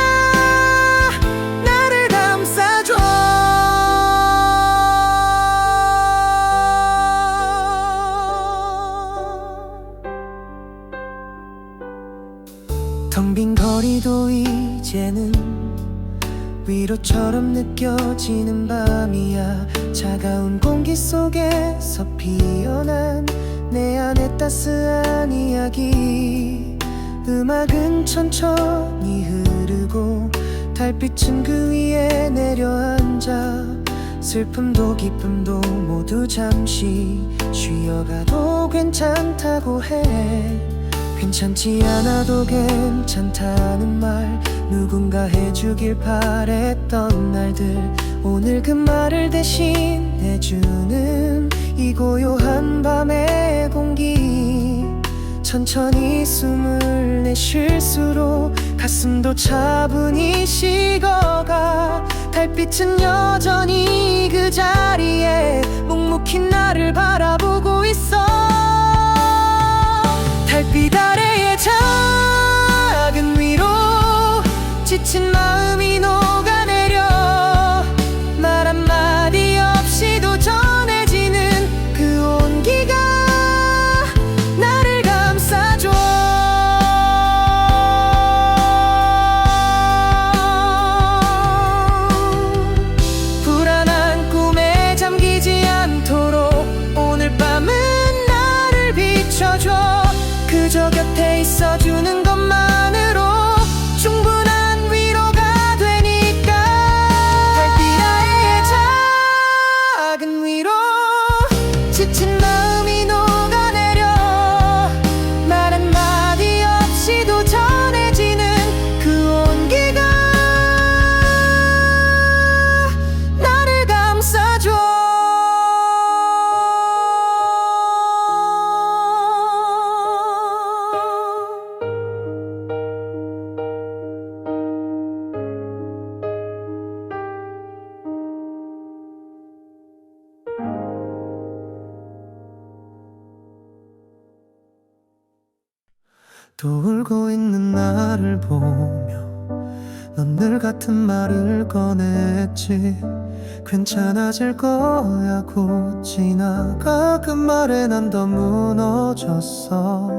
나를 감싸줘. 텅 빈 거리도 이제는 위로처럼 느껴지는 밤이야. 차가운 공기 속에서 피어난 내 안의 따스한 이야기. 음악은 천천히 흐르고 달빛은 그 위에 내려앉아. 슬픔도 기쁨도 모두 잠시 쉬어가도 괜찮다고 해. 괜찮지 않아도 괜찮다는 말 누군가 해주길 바랬던 날들. 오늘 그 말을 대신해주는 이 고요한 밤의 공기. 천천히 숨을 내쉴수록 가슴도 차분히 식어가. 달빛은 여전히 그 자리에 묵묵히 나를 바라보고 있어. 달빛 아래의 작은 위로 지친 마음이 녹아내려 말 한마디 없이도 전해지는 그 온기가 나를 감싸줘. 불안한 꿈에 잠기지 않도록 오늘 밤은 나를 비춰줘. 그저 곁에 있어 또 울고 있는 나를 보며 넌 늘 같은 말을 꺼냈지. 괜찮아질 거야 곧 지나가. 그 말에 난 더 무너졌어.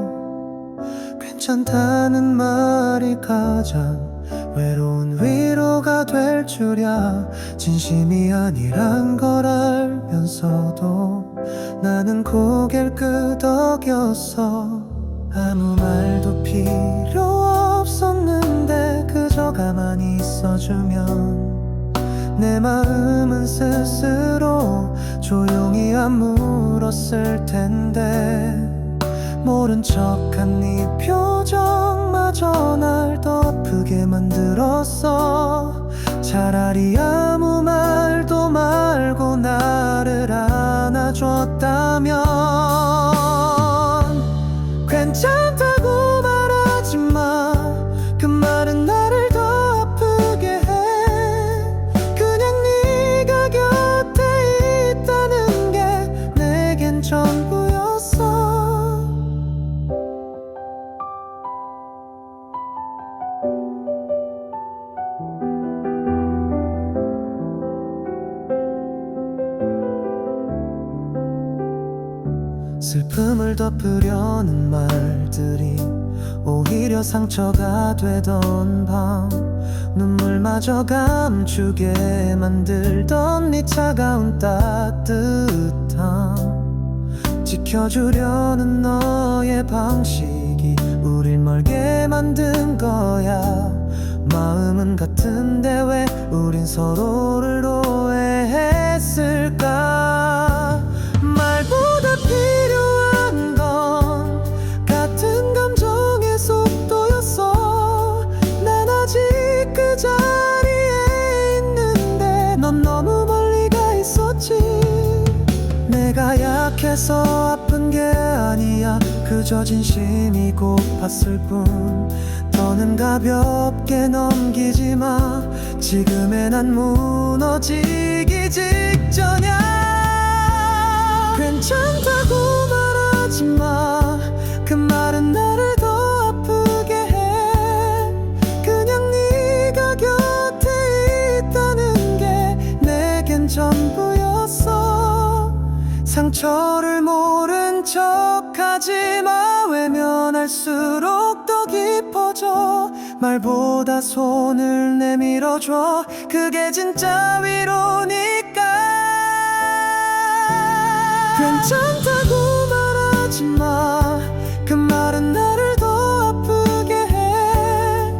괜찮다는 말이 가장 외로운 위로가 될 줄이야. 진심이 아니란 걸 알면서도 나는 고개를 끄덕였어. 아무 말도 필요 없었는데 그저 가만히 있어주면 내 마음은 스스로 조용히 아물었을 텐데. 모른 척한 네 표정마저 날 더 아프게 만들었어. 차라리 아무 말도 말고 나를 안아줬다면. 괜찮다고 말하지 마. 그 말은 나를 더 아프게 해. 그냥 네가 곁에 있다는 게 내겐 전부였어. 슬픔을 덮으려는 말들이 오히려 상처가 되던 밤. 눈물마저 감추게 만들던 네 차가운 따뜻함. 지켜주려는 너의 방식이 우릴 멀게 만든 거야. 마음은 같은데 왜 우린 서로를 오해했을까. 말보다 필요한 건 같은 감정의 속도였어. 난 아직 그 자리에 있는데 넌 너무 멀리 가 있었지. 내가 약해서 아픈 게 아니야. 그저 진심이 고팠을 뿐. 더는 가볍게 넘기지 마. 지금의 난 무너지기 직전이야. 괜찮다고 말하지 마. 그 말은 나를 더 아프게 해. 그냥 네가 곁에 있다는 게 내겐 전부였어. 상처를 모른 척하지 마. 외면할수록 더 깊어져. 말보다 손을 내밀어줘. 그게 진짜 위로니까. 괜찮다고 말하지 마. 그 말은 나를 더 아프게 해.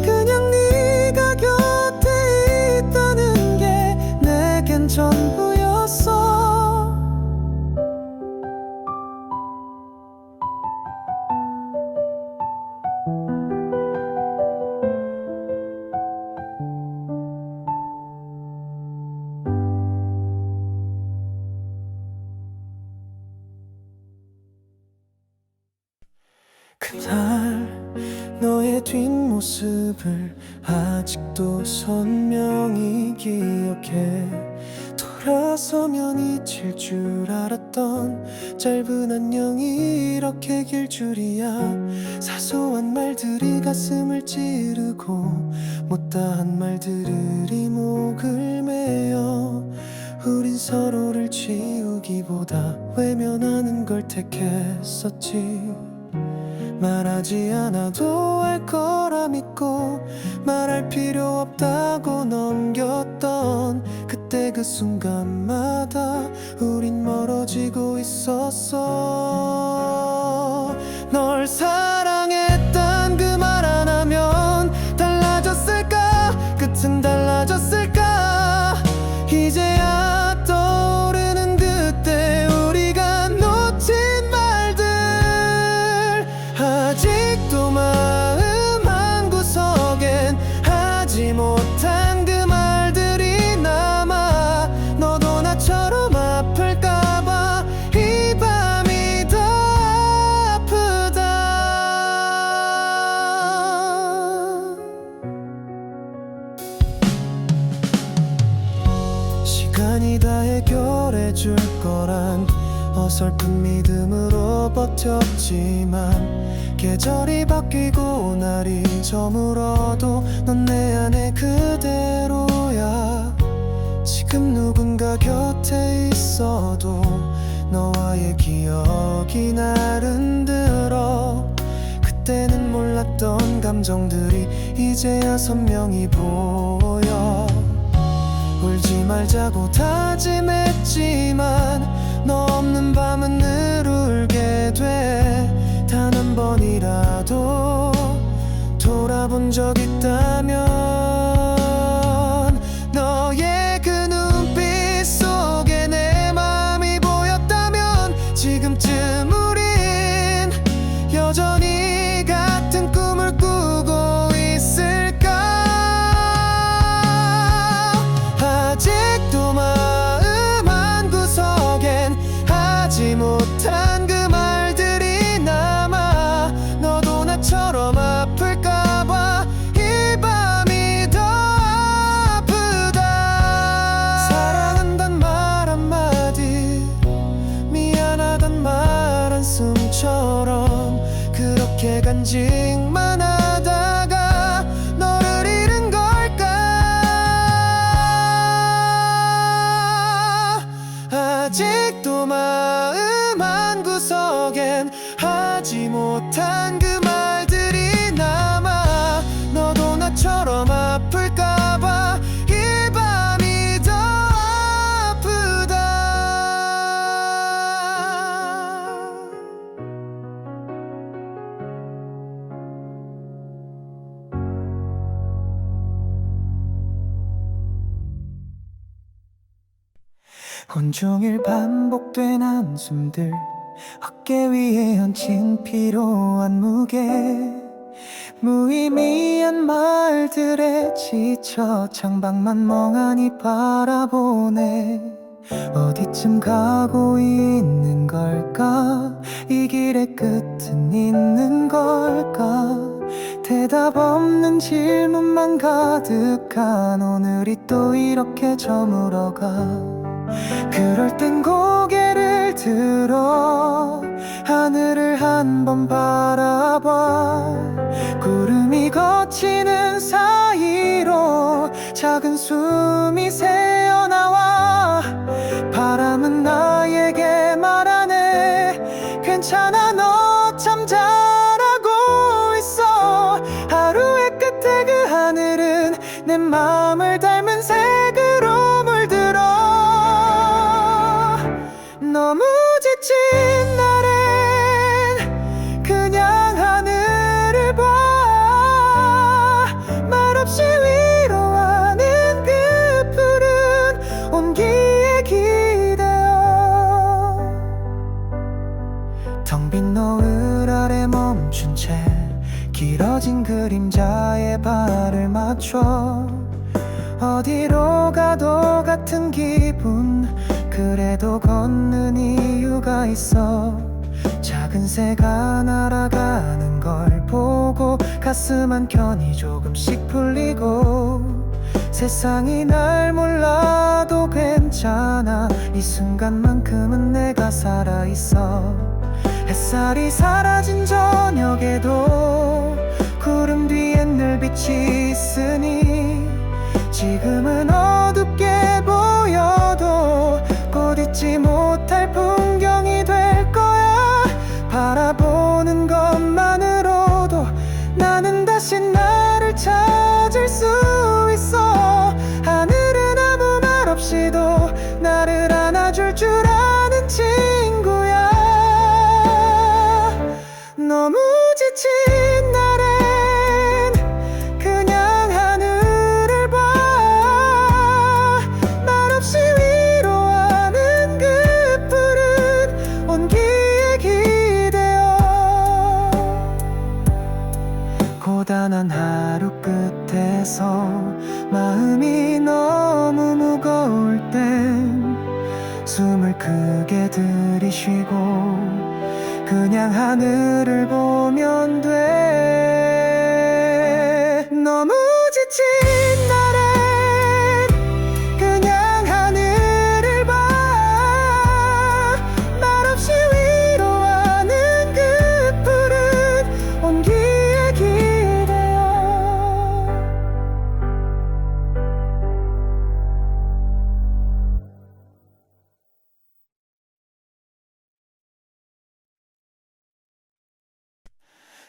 그냥 네가 곁에 있다는 게 내겐 전부였어. 그날 너의 뒷모습을 아직도 선명히 기억해. 돌아서면 잊힐 줄 알았던 짧은 안녕이 이렇게 길 줄이야. 사소한 말들이 가슴을 찌르고 못다한 말들이 목을 메어. 우린 서로를 지우기보다 외면하는 걸 택했었지. 말하지 않아도 알 거라 믿고 말할 필요 없다고 넘겼던 그때 그 순간마다 우린 멀어지고 있었어. 널 사랑했단 그 말 안 하면 달라졌을까. 끝은 달라졌을까. 이제야 떠오르는 그때 우리가 놓친 말들. 아직도 마음 한구석엔 하지 못한 그 말들이 남아. 너도 나처럼 아플까봐 이 밤이 더 아프다. 시간이 다 해결해줄 거란 어설픈 믿음으로 버텼지만 계절이 바뀌고 날이 저물어도 넌 내 안에 그대로야. 지금 누군가 곁에 있어도 너와의 기억이 날 흔들어. 그때는 몰랐던 감정들이 이제야 선명히 보여. 울지 말자고 다짐했지만 너 없는 밤은 늘 울게 돼. 단 한 번이라도 돌아본 적 있다면 너의 그 눈빛 속에 내 마음이 보였다면 지금쯤 우린 여전히 같은 꿈을 꾸고 있을까. 아직도 마음 한구석엔 하지 못한 그 말들이 남아. 너도 나처럼 아플까봐 이 밤이 더 아프다. 사랑한단 말 한마디, 미안하단 말 한숨처럼 그렇게 간직만 하다가 너를 잃은 걸까. 아직도 마음 한구석엔 하지 못한 그 말들이 남아. 너도 나처럼 아플까봐 이 밤이 더 아프다. 온종일 반복된 한숨들, 어깨 위에 얹힌 피로한 무게, 무의미한 말들에 지쳐 창밖만 멍하니 바라보네. 어디쯤 가고 있는 걸까? 이 길의 끝은 있는 걸까? 대답 없는 질문만 가득한 오늘이 또 이렇게 저물어가. 그럴 땐 고개를 들어 하늘을 한번 바라봐. 구름이 걷히는 사이로 작은 숨이 새어나와. 바람은 나에게 말하네. 괜찮아, 너 참 잘하고 있어. 하루의 끝에 그 하늘은 내 마음을 닮은 색으로 물들어. 너무 지친 날엔 그냥 하늘을 봐. 말없이 위로하는 그 푸른 온기에 기대어. 텅 빈 노을 아래 멈춘 채 길어진 그림자에 발을 맞춰. 어디로 가도 같은 기분, 그래도 걷는 이유가 있어. 작은 새가 날아가는 걸 보고 가슴 한켠이 조금씩 풀리고. 세상이 날 몰라도 괜찮아. 이 순간만큼은 내가 살아있어. 햇살이 사라진 저녁에도 구름 뒤엔 늘 빛이 있으니. 지금은 어둡게 보여도 곧 잊지 못할 풍경이 될 거야. 바라보는 것만으로도 나는 다시 나를 찾을 수 있어. 하늘은 아무 말 없이도 나를 안아줄 줄 아는 친구야. 너무 지친 날엔 그냥 하늘을 봐. 말없이 위로하는 그 푸른 온기에 기대어. 고단한 하루 끝에서 마음이 너무 무거울 땐 숨을 크게 들이쉬고 그냥 하늘을 보면 돼. 너무 지친 날엔 그냥 하늘을 봐. 말없이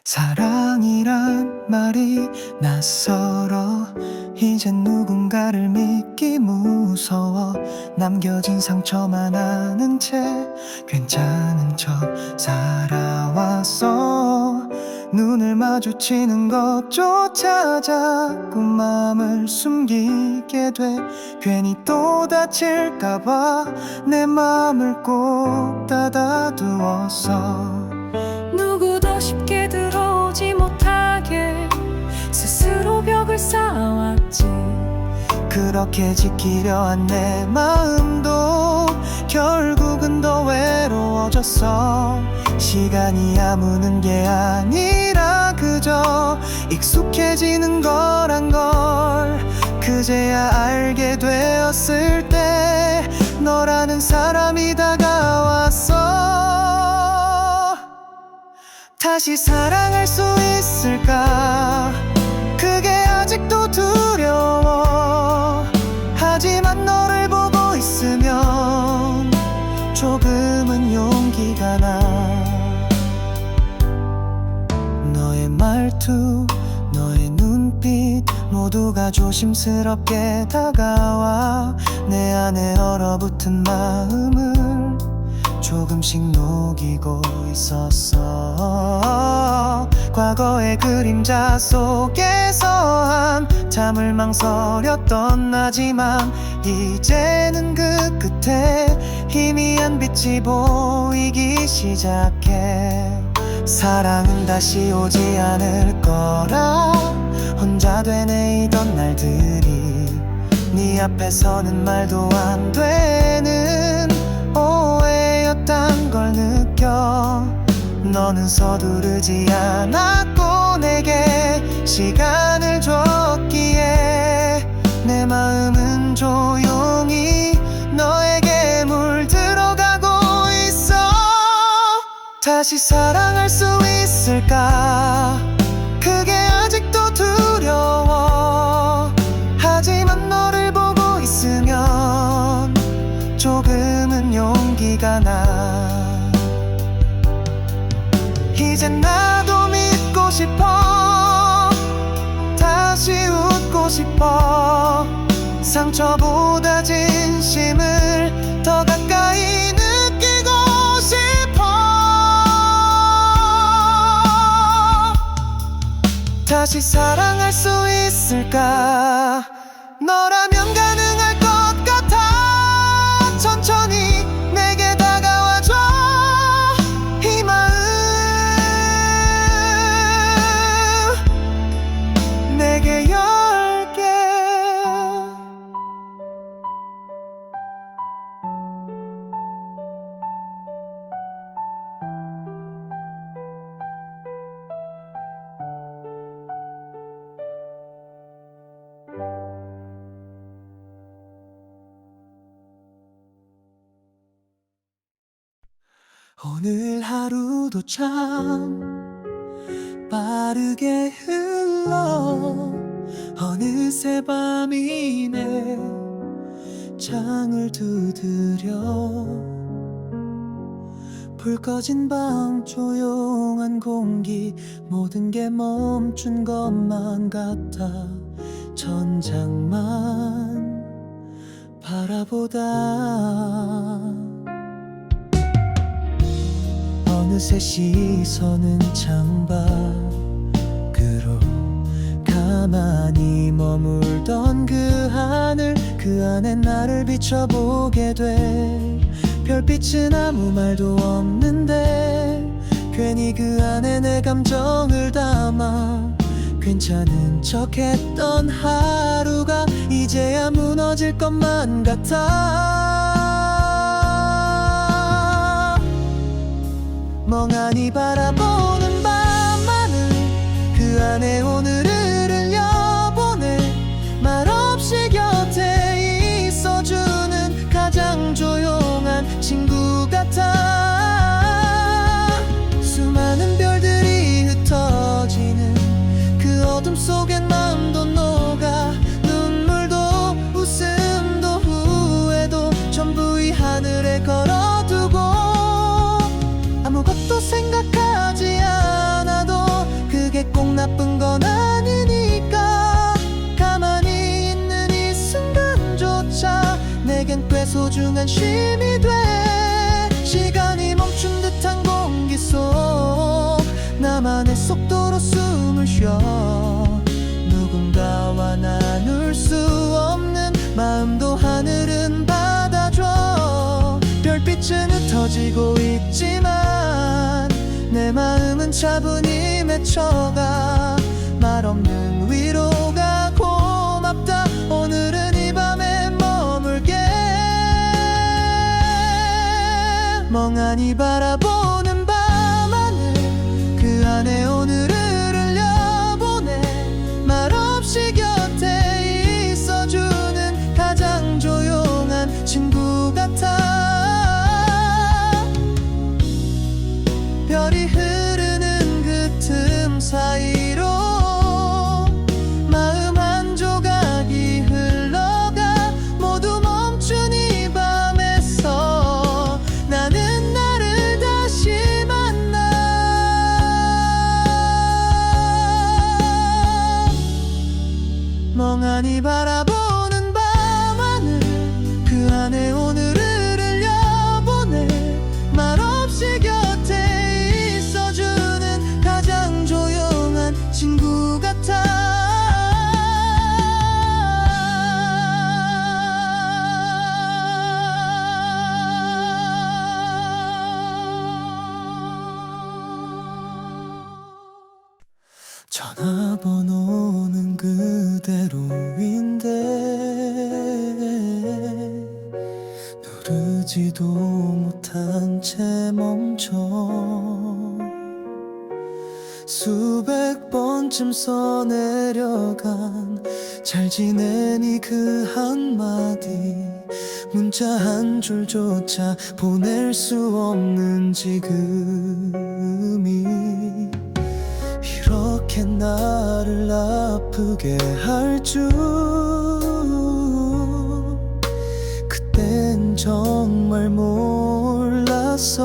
사랑이란 말이 낯설어 이젠 누군가를 믿기 무서워 남겨진 상처만 아는 채 괜찮은 척 살아왔어 눈을 마주치는 것조차 자꾸 마음을 숨기게 돼 괜히 또 다칠까봐 내 마음을 꼭 닫아두었어 누구도 쉽게 들어오지 못하게 스스로 벽을 쌓아왔지. 그렇게 지키려 한 내 마음도 결국은 더 외로워졌어 시간이 아무는 게 아니라 그저 익숙해지는 거란 걸 그제야 알게 되었을 때 너라는 사람이 다가왔어 다시 사랑할 수 있을까 그게 아직도 두려워 하지만 너를 보고 있으면 조금은 용기가 나 너의 말투 너의 눈빛 모두가 조심스럽게 다가와 내 안에 얼어붙은 마음을 조금씩 녹이고 있었어 과거의 그림자 속에서 한참을 망설였던 나지만 이제는 그 끝에 희미한 빛이 보이기 시작해 사랑은 다시 오지 않을 거라 혼자 되뇌이던 날들이 네 앞에서는 말도 안 되는 오해였단 걸 느껴 너는 서두르지 않았고 내게 시간을 줬기에 내 마음은 조용히 너에게 물들어가고 있어 다시 사랑할 수 있을까 그게 아직도 두려워 하지만 너를 보고 있으면 조금은 용기가 나 이젠 나도 믿고 싶어 다시 웃고 싶어 상처보다 진심을 더 가까이 느끼고 싶어 다시 사랑할 수 있을까 너라면 가능할 것 같아 천천히 내게 다가와줘 이 마음 내게 열게 오늘 하루도 참 빠르게 흘러 어느새 밤이네 창을 두드려 불 꺼진 방 조용한 공기 모든 게 멈춘 것만 같아 천장만 바라보다 어느새 시선은 창밖으로 가만히 머물던 그 하늘 그 안에 나를 비춰보게 돼 별빛은 아무 말도 없는데 괜히 그 안에 내 감정을 담아 괜찮은 척했던 하루가 이제야 무너질 것만 같아 멍하니 바라보는 밤하늘 그 안에 오늘을 흘려보내 말없이 곁에 있어주는 가장 조용한 친구 같아 수많은 별들이 흩어지는 그 어둠 속엔 마음도 녹아 눈물도 웃음도 후회도 전부 이 하늘에 걸어두고 아무것도 생각하지 않아도 소중한 쉼이 돼. 시간이 멈춘 듯한 공기 속 나만의 속도로 숨을 쉬어. 누군가와 나눌 수 없는 마음도 하늘은 받아줘. 별빛은 흩어지고 있지만 내 마음은 차분히 맺혀가. 말없는 위로가 고맙다. 오늘은 이 밤에 머물게. 멍하니 바라보는 밤하늘 그 안에 오늘을 흘려보내. 말없이 곁에 있어주는 가장 조용한 친구 같아. 별이 흐르는 그 틈 사이로 마음 한 조각이 흘러가. 모두 멈춘 이 밤에서 나는 나를 다시 만나. 멍하니 바라보는 밤하늘 그 안에 오늘을 흘려보내. 말없이 곁에 있어주는 가장 조용한 친구 같아. 전화번호는 그대로인데 누르지도 못한 채 멈춰. 수백 번쯤 써내려간 잘 지내니 그 한마디. 문자 한 줄조차 보낼 수 없는 지금이 이렇게 나를 아프게 할 줄. 그땐 정말 몰랐어.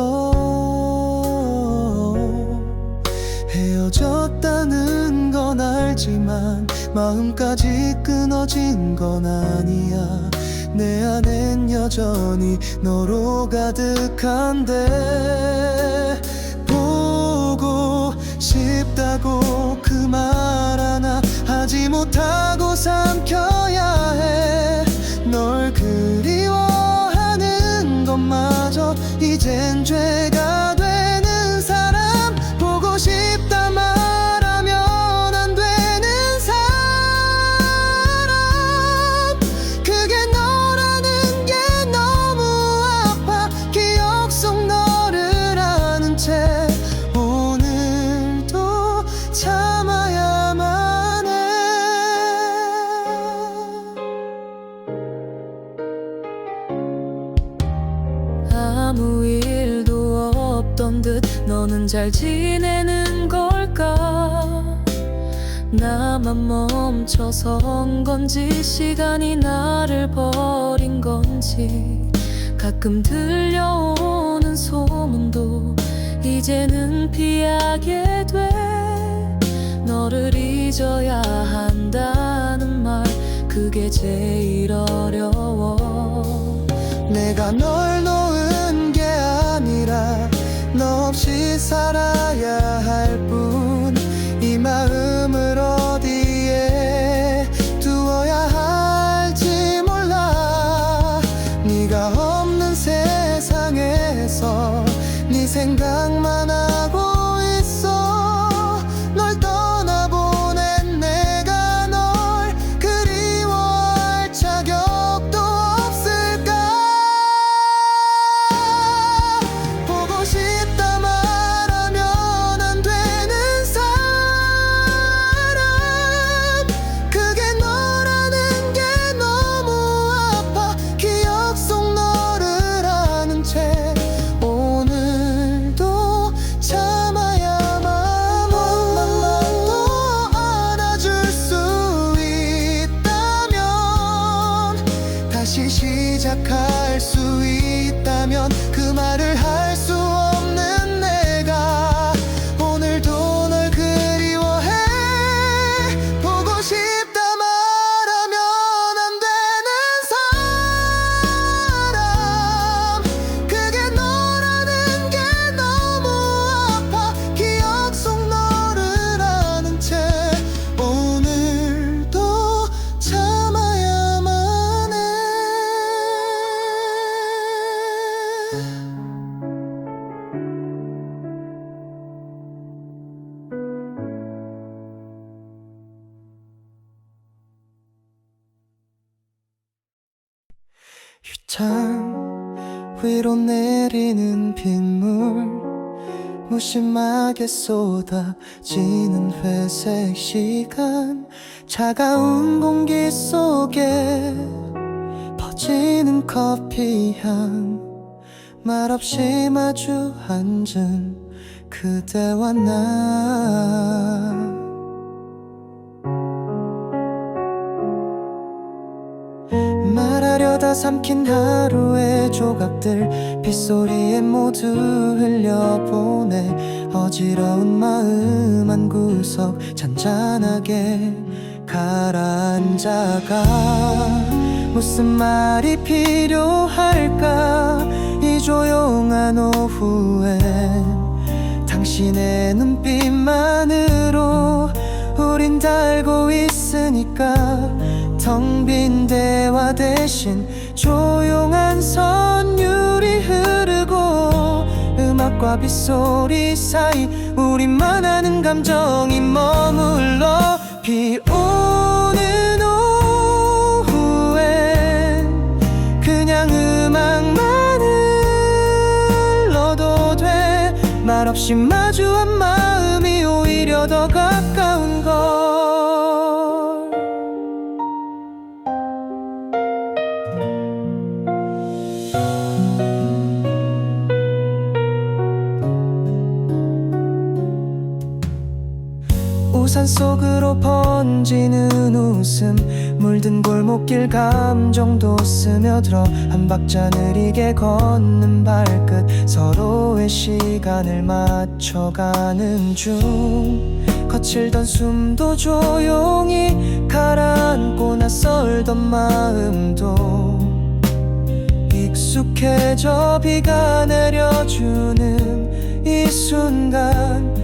헤어졌다는 건 알지만 마음까지 끊어진 건 아니야. 내 안엔 여전히 너로 가득한데. 보고 싶다고 그 말 하나 하지 못하고 삼켜야 해. 널 그리워하는 것마저 이젠 죄가 되는 사람. 보고 싶다 말하면 안 되는 사람. 그게 너라는 게 너무 아파. 기억 속 너를 아는 채 오늘도 참아야만 해. 아무 일도 없던 듯 너는 잘 지내는 걸까? 나만 멈춰선 건지 시간이 나를 버린 건지. 가끔 들려오는 소문도 이제는 피하게 돼. 너를 잊어야 한다는 말 그게 제일 어려워. 내가 널 놓은 게 아니라 너 없이 살아야 할 뿐. 이 마음을 어디에 두어야 할지 몰라. 네가 없는 세상에서 네 생각만 하고 있어. 널 떠나보낸 내가 널 그리워할 자격도 없을까. 보고 싶다 말하면 창 위로 내리는 빗물, 무심하게 쏟아지는 회색 시간, 차가운 공기 속에 퍼지는 커피향, 말없이 마주 앉은 그대와 나. 말하려다 삼킨 하루의 조각들, 빗소리에 모두 흘려보내. 어지러운 마음 한 구석 잔잔하게 가라앉아가. 무슨 말이 필요할까 이 조용한 오후에. 당신의 눈빛만으로 우린 다 알고 있으니까. 텅 빈 대화 대신 조용한 선율이 흐르고, 음악과 빗소리 사이 우리만 아는 감정이 머물러. 비 오는 오후엔 그냥 음악만 흘러도 돼. 말없이 마주한 마음이 오히려 더 가까운 걸. 우산 속으로 번지는 웃음, 물든 골목길 감정도 스며들어. 한 박자 느리게 걷는 발끝, 서로의 시간을 맞춰가는 중. 거칠던 숨도 조용히 가라앉고, 낯설던 마음도 익숙해져. 비가 내려주는 이 순간,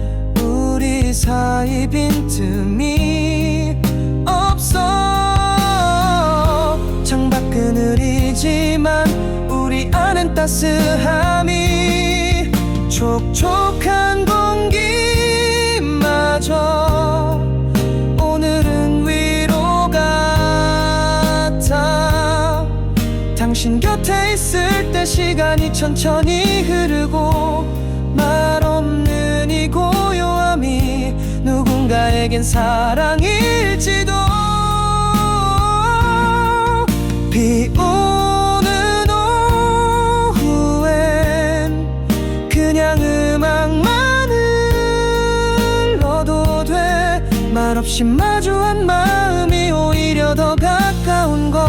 우리 사이 빈틈이 없어. 창밖은 흐리지만 우리 안엔 따스함이. 촉촉한 공기마저 오늘은 위로 같아. 당신 곁에 있을 때 시간이 천천히 흐르고, 말 없는 이 고요함이 누군가에겐 사랑일지도. 비 오는 오후엔 그냥 음악만 흘러도 돼. 말없이 마주한 마음이 오히려 더 가까운 걸.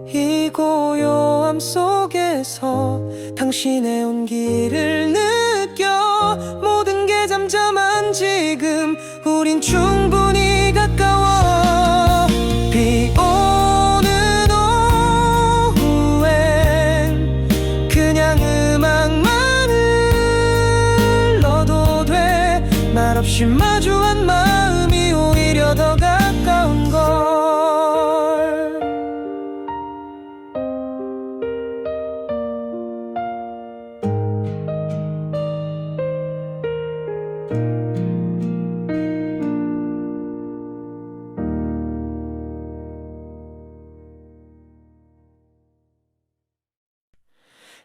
이 고요함 속에서 당신의 온기를 느껴. 모든 게 잠잠한 지금 우린 충분히 가까워. 비 오는 오후엔 그냥 음악만 흘러도 돼. 말없이 마주한 마음이 오히려 더 가까운 걸.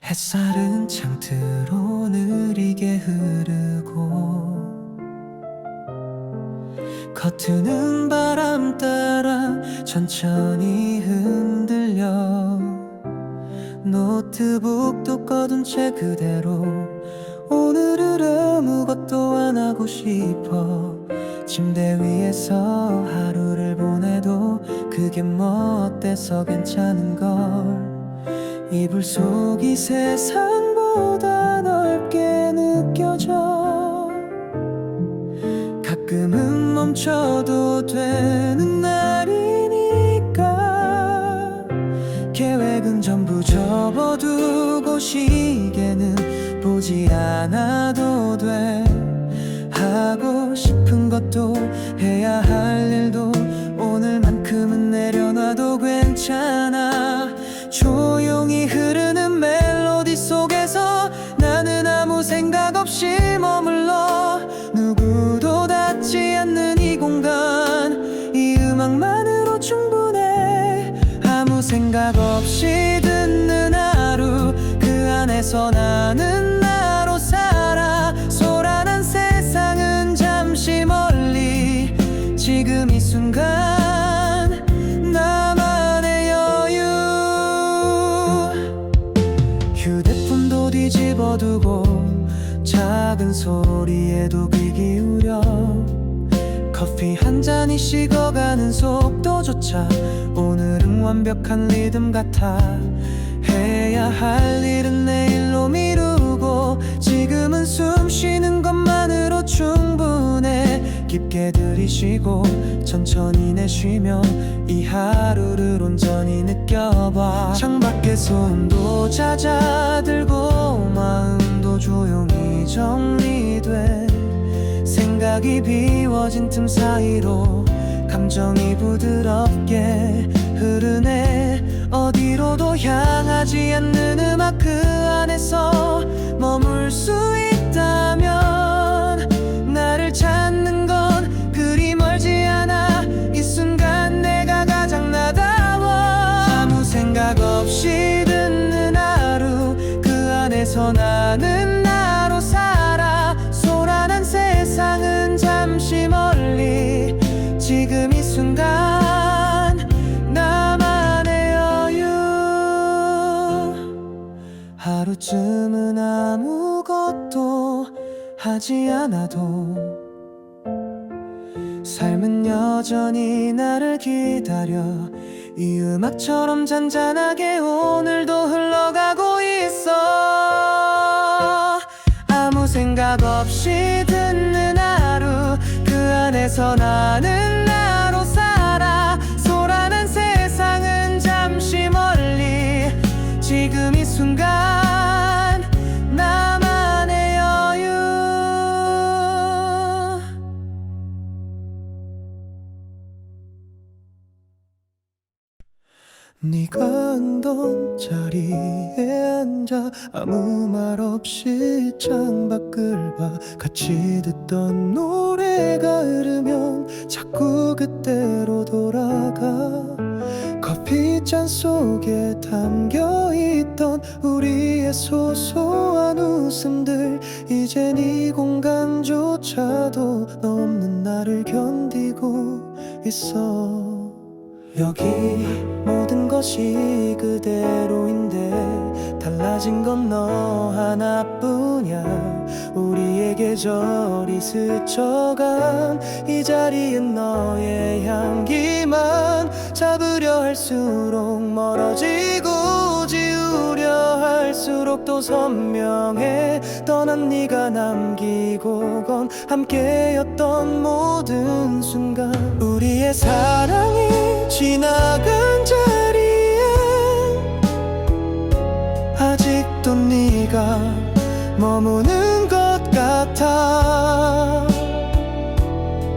햇살은 창틀로 느리게 흐르고, 커튼은 바람 따라 천천히 흔들려. 노트북도 꺼둔 채 그대로 오늘은 아무것도 안 하고 싶어. 침대 위에서 하루를 보내도 그게 뭐 어때서 괜찮은 걸. 이불 속이 세상보다 넓게 느껴져. 가끔은 멈춰도 되는 날이니까. 계획은 전부 접어두고 시계는 보지 않아도 돼. 하고 싶은 것도 해야 할 일도 오늘만큼은 내려놔도 괜찮아. 조용히 흐르는 멜로디 속에서 나는 아무 생각 없이 머물러. 누구도 닿지 않는 이 공간, 이 음악만으로 충분해. 작은 소리에도 귀 기울여 커피 한 잔이 식어가는 속도조차 오늘은 완벽한 리듬 같아. 해야 할 일은 내일로 미루고 지금은 숨 쉬는 것만으로 충분해. 깊게 들이쉬고 천천히 내쉬며 이 하루를 온전히 느껴봐. 창밖에 소음도 잦아들고 마음도 조용히 정리돼. 생각이 비워진 틈 사이로 감정이 부드럽게 흐르네. 어디로도 향하지 않는 음악 그 안에서 머물 수 있다면 나를 찾는 건 그리 멀지 않아. 이 순간 내가 가장 나다워. 아무 생각 없이 듣는 하루 그 안에서 나는 나로 살아. 소란한 세상은 잠시 멀리 지금 이 순간 나만의 여유. 하루쯤은 아무것도 하지 않아도 삶은 여전히 나를 기다려. 이 음악처럼 잔잔하게 오늘도 흘러가고 있어. 아무 생각 없이 듣는 하루 그 안에서 나는 나로 살아. 소란한 세상은 잠시 멀리 지금 이 순간 나만의 여유. 네가 앉던 자리에 앉아 아무 말 없이 창밖을 봐. 같이 듣던 노래가 흐르면 자꾸 그때로 돌아가. 커피잔 속에 담겨있던 우리의 소소한 웃음들 이젠 이 공간조차도 너 없는 나를 견디고 있어. 여기 모든 것이 그대로인데 달라진 건 너 하나뿐이야. 우리의 계절이 스쳐간 이 자리엔 너의 향기만 잡으려 할수록 멀어지고 지우려 할수록 또 선명해. 떠난 네가 남기고 건 함께였던 모든 순간. 우리의 사랑이 지나간 자리에 아직도 네가 머무는 것 같아.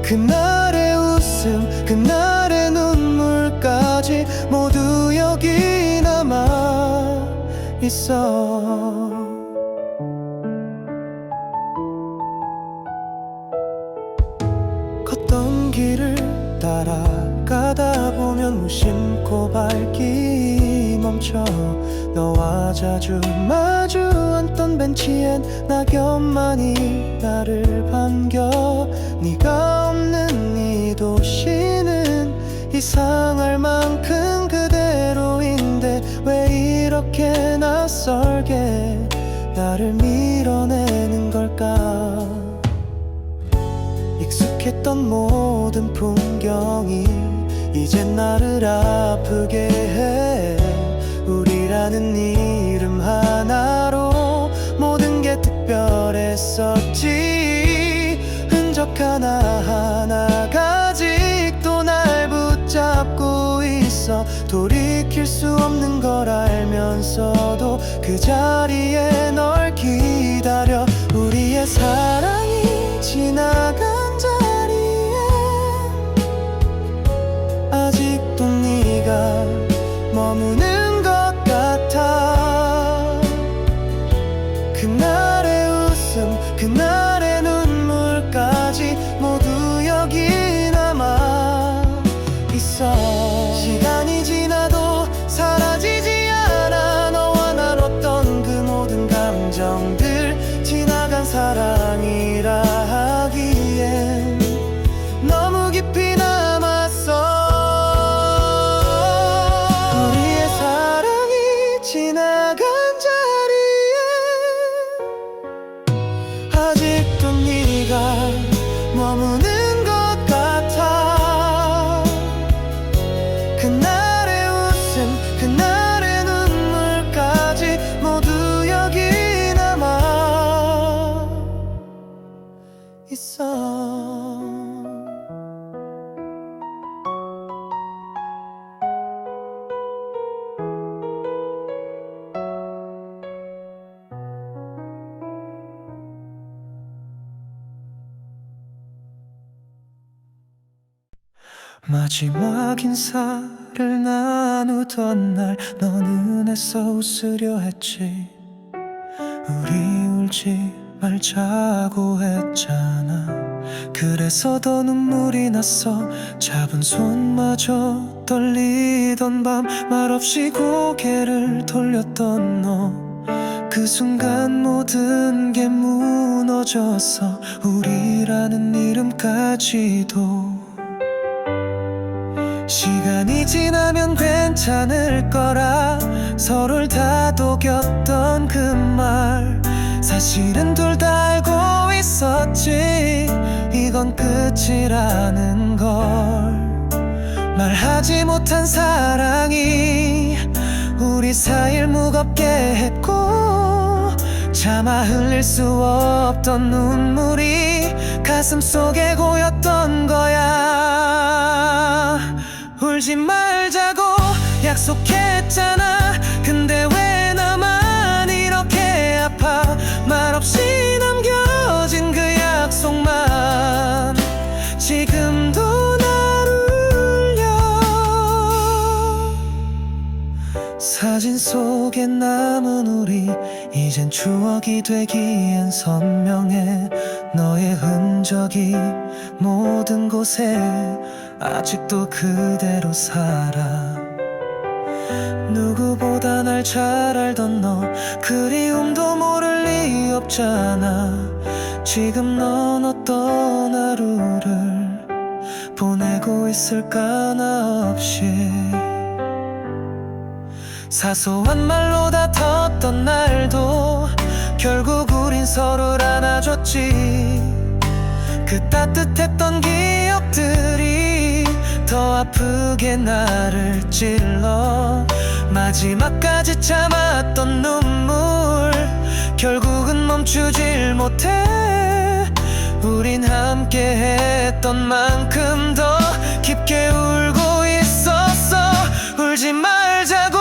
그날의 웃음 그날의 눈물까지 모두 여기 남아 있어. 걷던 길을 따라가다 보면 무심코 발길이 멈춰. 너와 자주 마주 앉던 벤치엔 낙엽만이 나를 반겨. 네가 없는 이 도시는 이상할 만큼 그대로인데 왜 이렇게 낯설게 나를 밀어내는 걸까. 익숙했던 모든 풍경이 이젠 나를 아프게 해. 우리라는 이름 하나로 모든 게 특별했었지. 흔적 하나하나가 아직도 날 붙잡고 있어. 돌이킬 수 없는 걸 알면서도 그 자리에 널 기다려. 우리의 사랑이 지나간 자리에 아직도 네가 머무는 것 같아. 그날의 웃음 그날의 눈물까지 모두 여기 남아 있어. 시간이 지나도 사라지지 않아. 너와 나눴던 그 모든 감정들 지나간 사랑이라 있어. 마지막 인사를 나누던 날 너는 애써 웃으려 했지. 우리 울지 말자고 했잖아. 그래서 더 눈물이 났어. 잡은 손마저 떨리던 밤 말없이 고개를 돌렸던 너. 그 순간 모든 게 무너졌어. 우리라는 이름까지도. 시간이 지나면 괜찮을 거라 서로를 다독였던 그 말, 사실은 둘 다 알고 있었지. 이건 끝이라는 걸. 말하지 못한 사랑이 우리 사이를 무겁게 했고, 차마 흘릴 수 없던 눈물이 가슴속에 고였던 거야. 울지 말자고 약속했잖아. 근데 왜 나만 이렇게 아파. 말없이 남겨진 그 약속만 지금도 날 울려. 사진 속에 남은 우리 이젠 추억이 되기엔 선명해. 너의 흔적이 모든 곳에 아직도 그대로 살아. 누구보다 날 잘 알던 너, 그리움도 모를 리 없잖아. 지금 넌 어떤 하루를 보내고 있을까 나 없이. 사소한 말로 다퉜던 날도 결국 우린 서로를 안아줬지. 그 따뜻했던 기억들이 더 아프게 나를 찔러. 마지막까지 참았던 눈물 결국은 멈추질 못해. 우린 함께했던 만큼 더 깊게 울고 있었어. 울지 말자고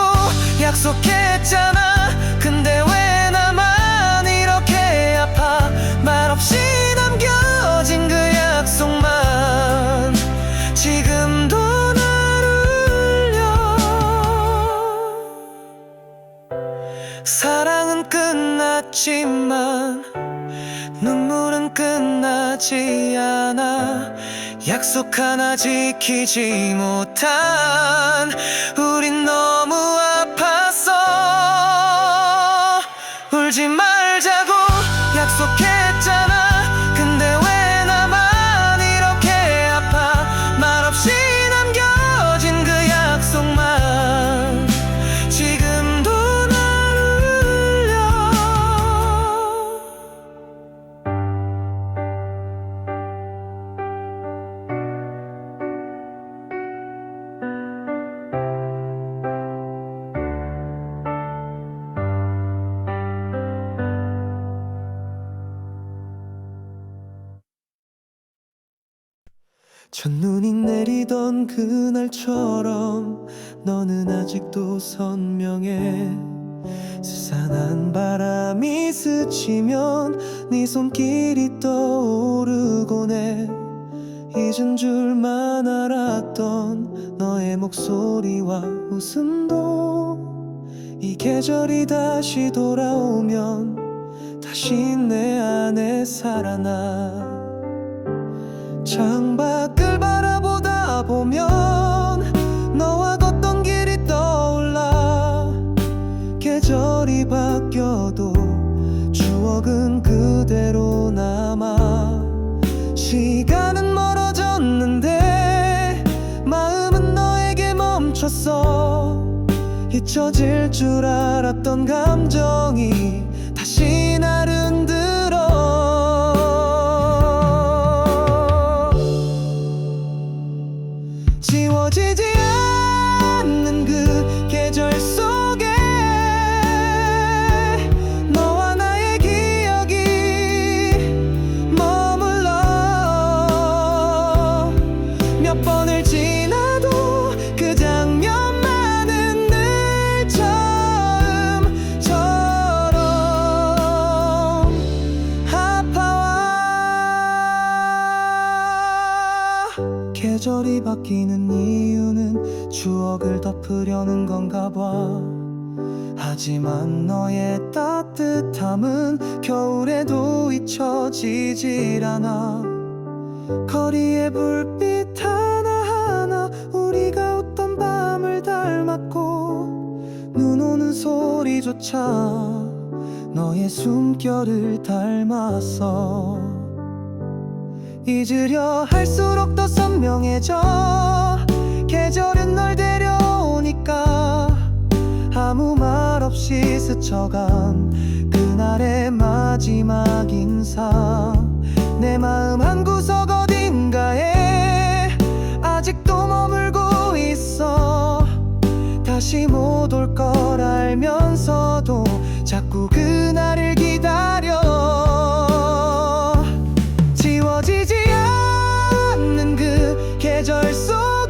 약속했잖아. 근데 왜 나만 이렇게 아파. 말없이 남겨진 그 약속만 지금도 날 울려. 사랑은 끝났지만 눈물은 끝나지 않아. 약속 하나 지키지 못한 우린 너무 아팠어. 울지 말자고 약속했잖아. 근데 왜 나만 이렇게 아파. 말없이 남겨진 그 약속만 지금도 날 울려. 첫눈이 내리던 그날처럼 너는 아직도 선명해. 스산한 바람이 스치면 네 손길이 떠오르곤 해. 잊은 줄만 알았던 너의 목소리와 웃음도 이 계절이 다시 돌아오면 다시 내 안에 살아나. 창밖을 바라보다 보면 너와 걷던 길이 떠올라. 계절이 바뀌어도 추억은 그대로 남아. 시간은 멀어졌는데 마음은 너에게 멈췄어. 잊혀질 줄 알았던 감정이 다시 날 흔들어. 지워지지 않는 그 계절 속에 너와 나의 기억이 머물러 계절이 바뀌는 이유는 추억을 덮으려는 건가 봐. 하지만 너의 따뜻함은 겨울에도 잊혀지질 않아. 거리의 불빛 하나하나 우리가 웃던 밤을 닮았고, 눈 오는 소리조차 너의 숨결을 닮았어. 잊으려 할수록 더 선명해져. 계절은 널 데려오니까 아무 말 없이 스쳐간 그날의 마지막 인사. 내 마음 한구석 어딘가에 아직도 머물고 있어. 다시 못 올 걸 알면서도 자꾸 그날을 기다려. 지워지지 않는 그 계절 속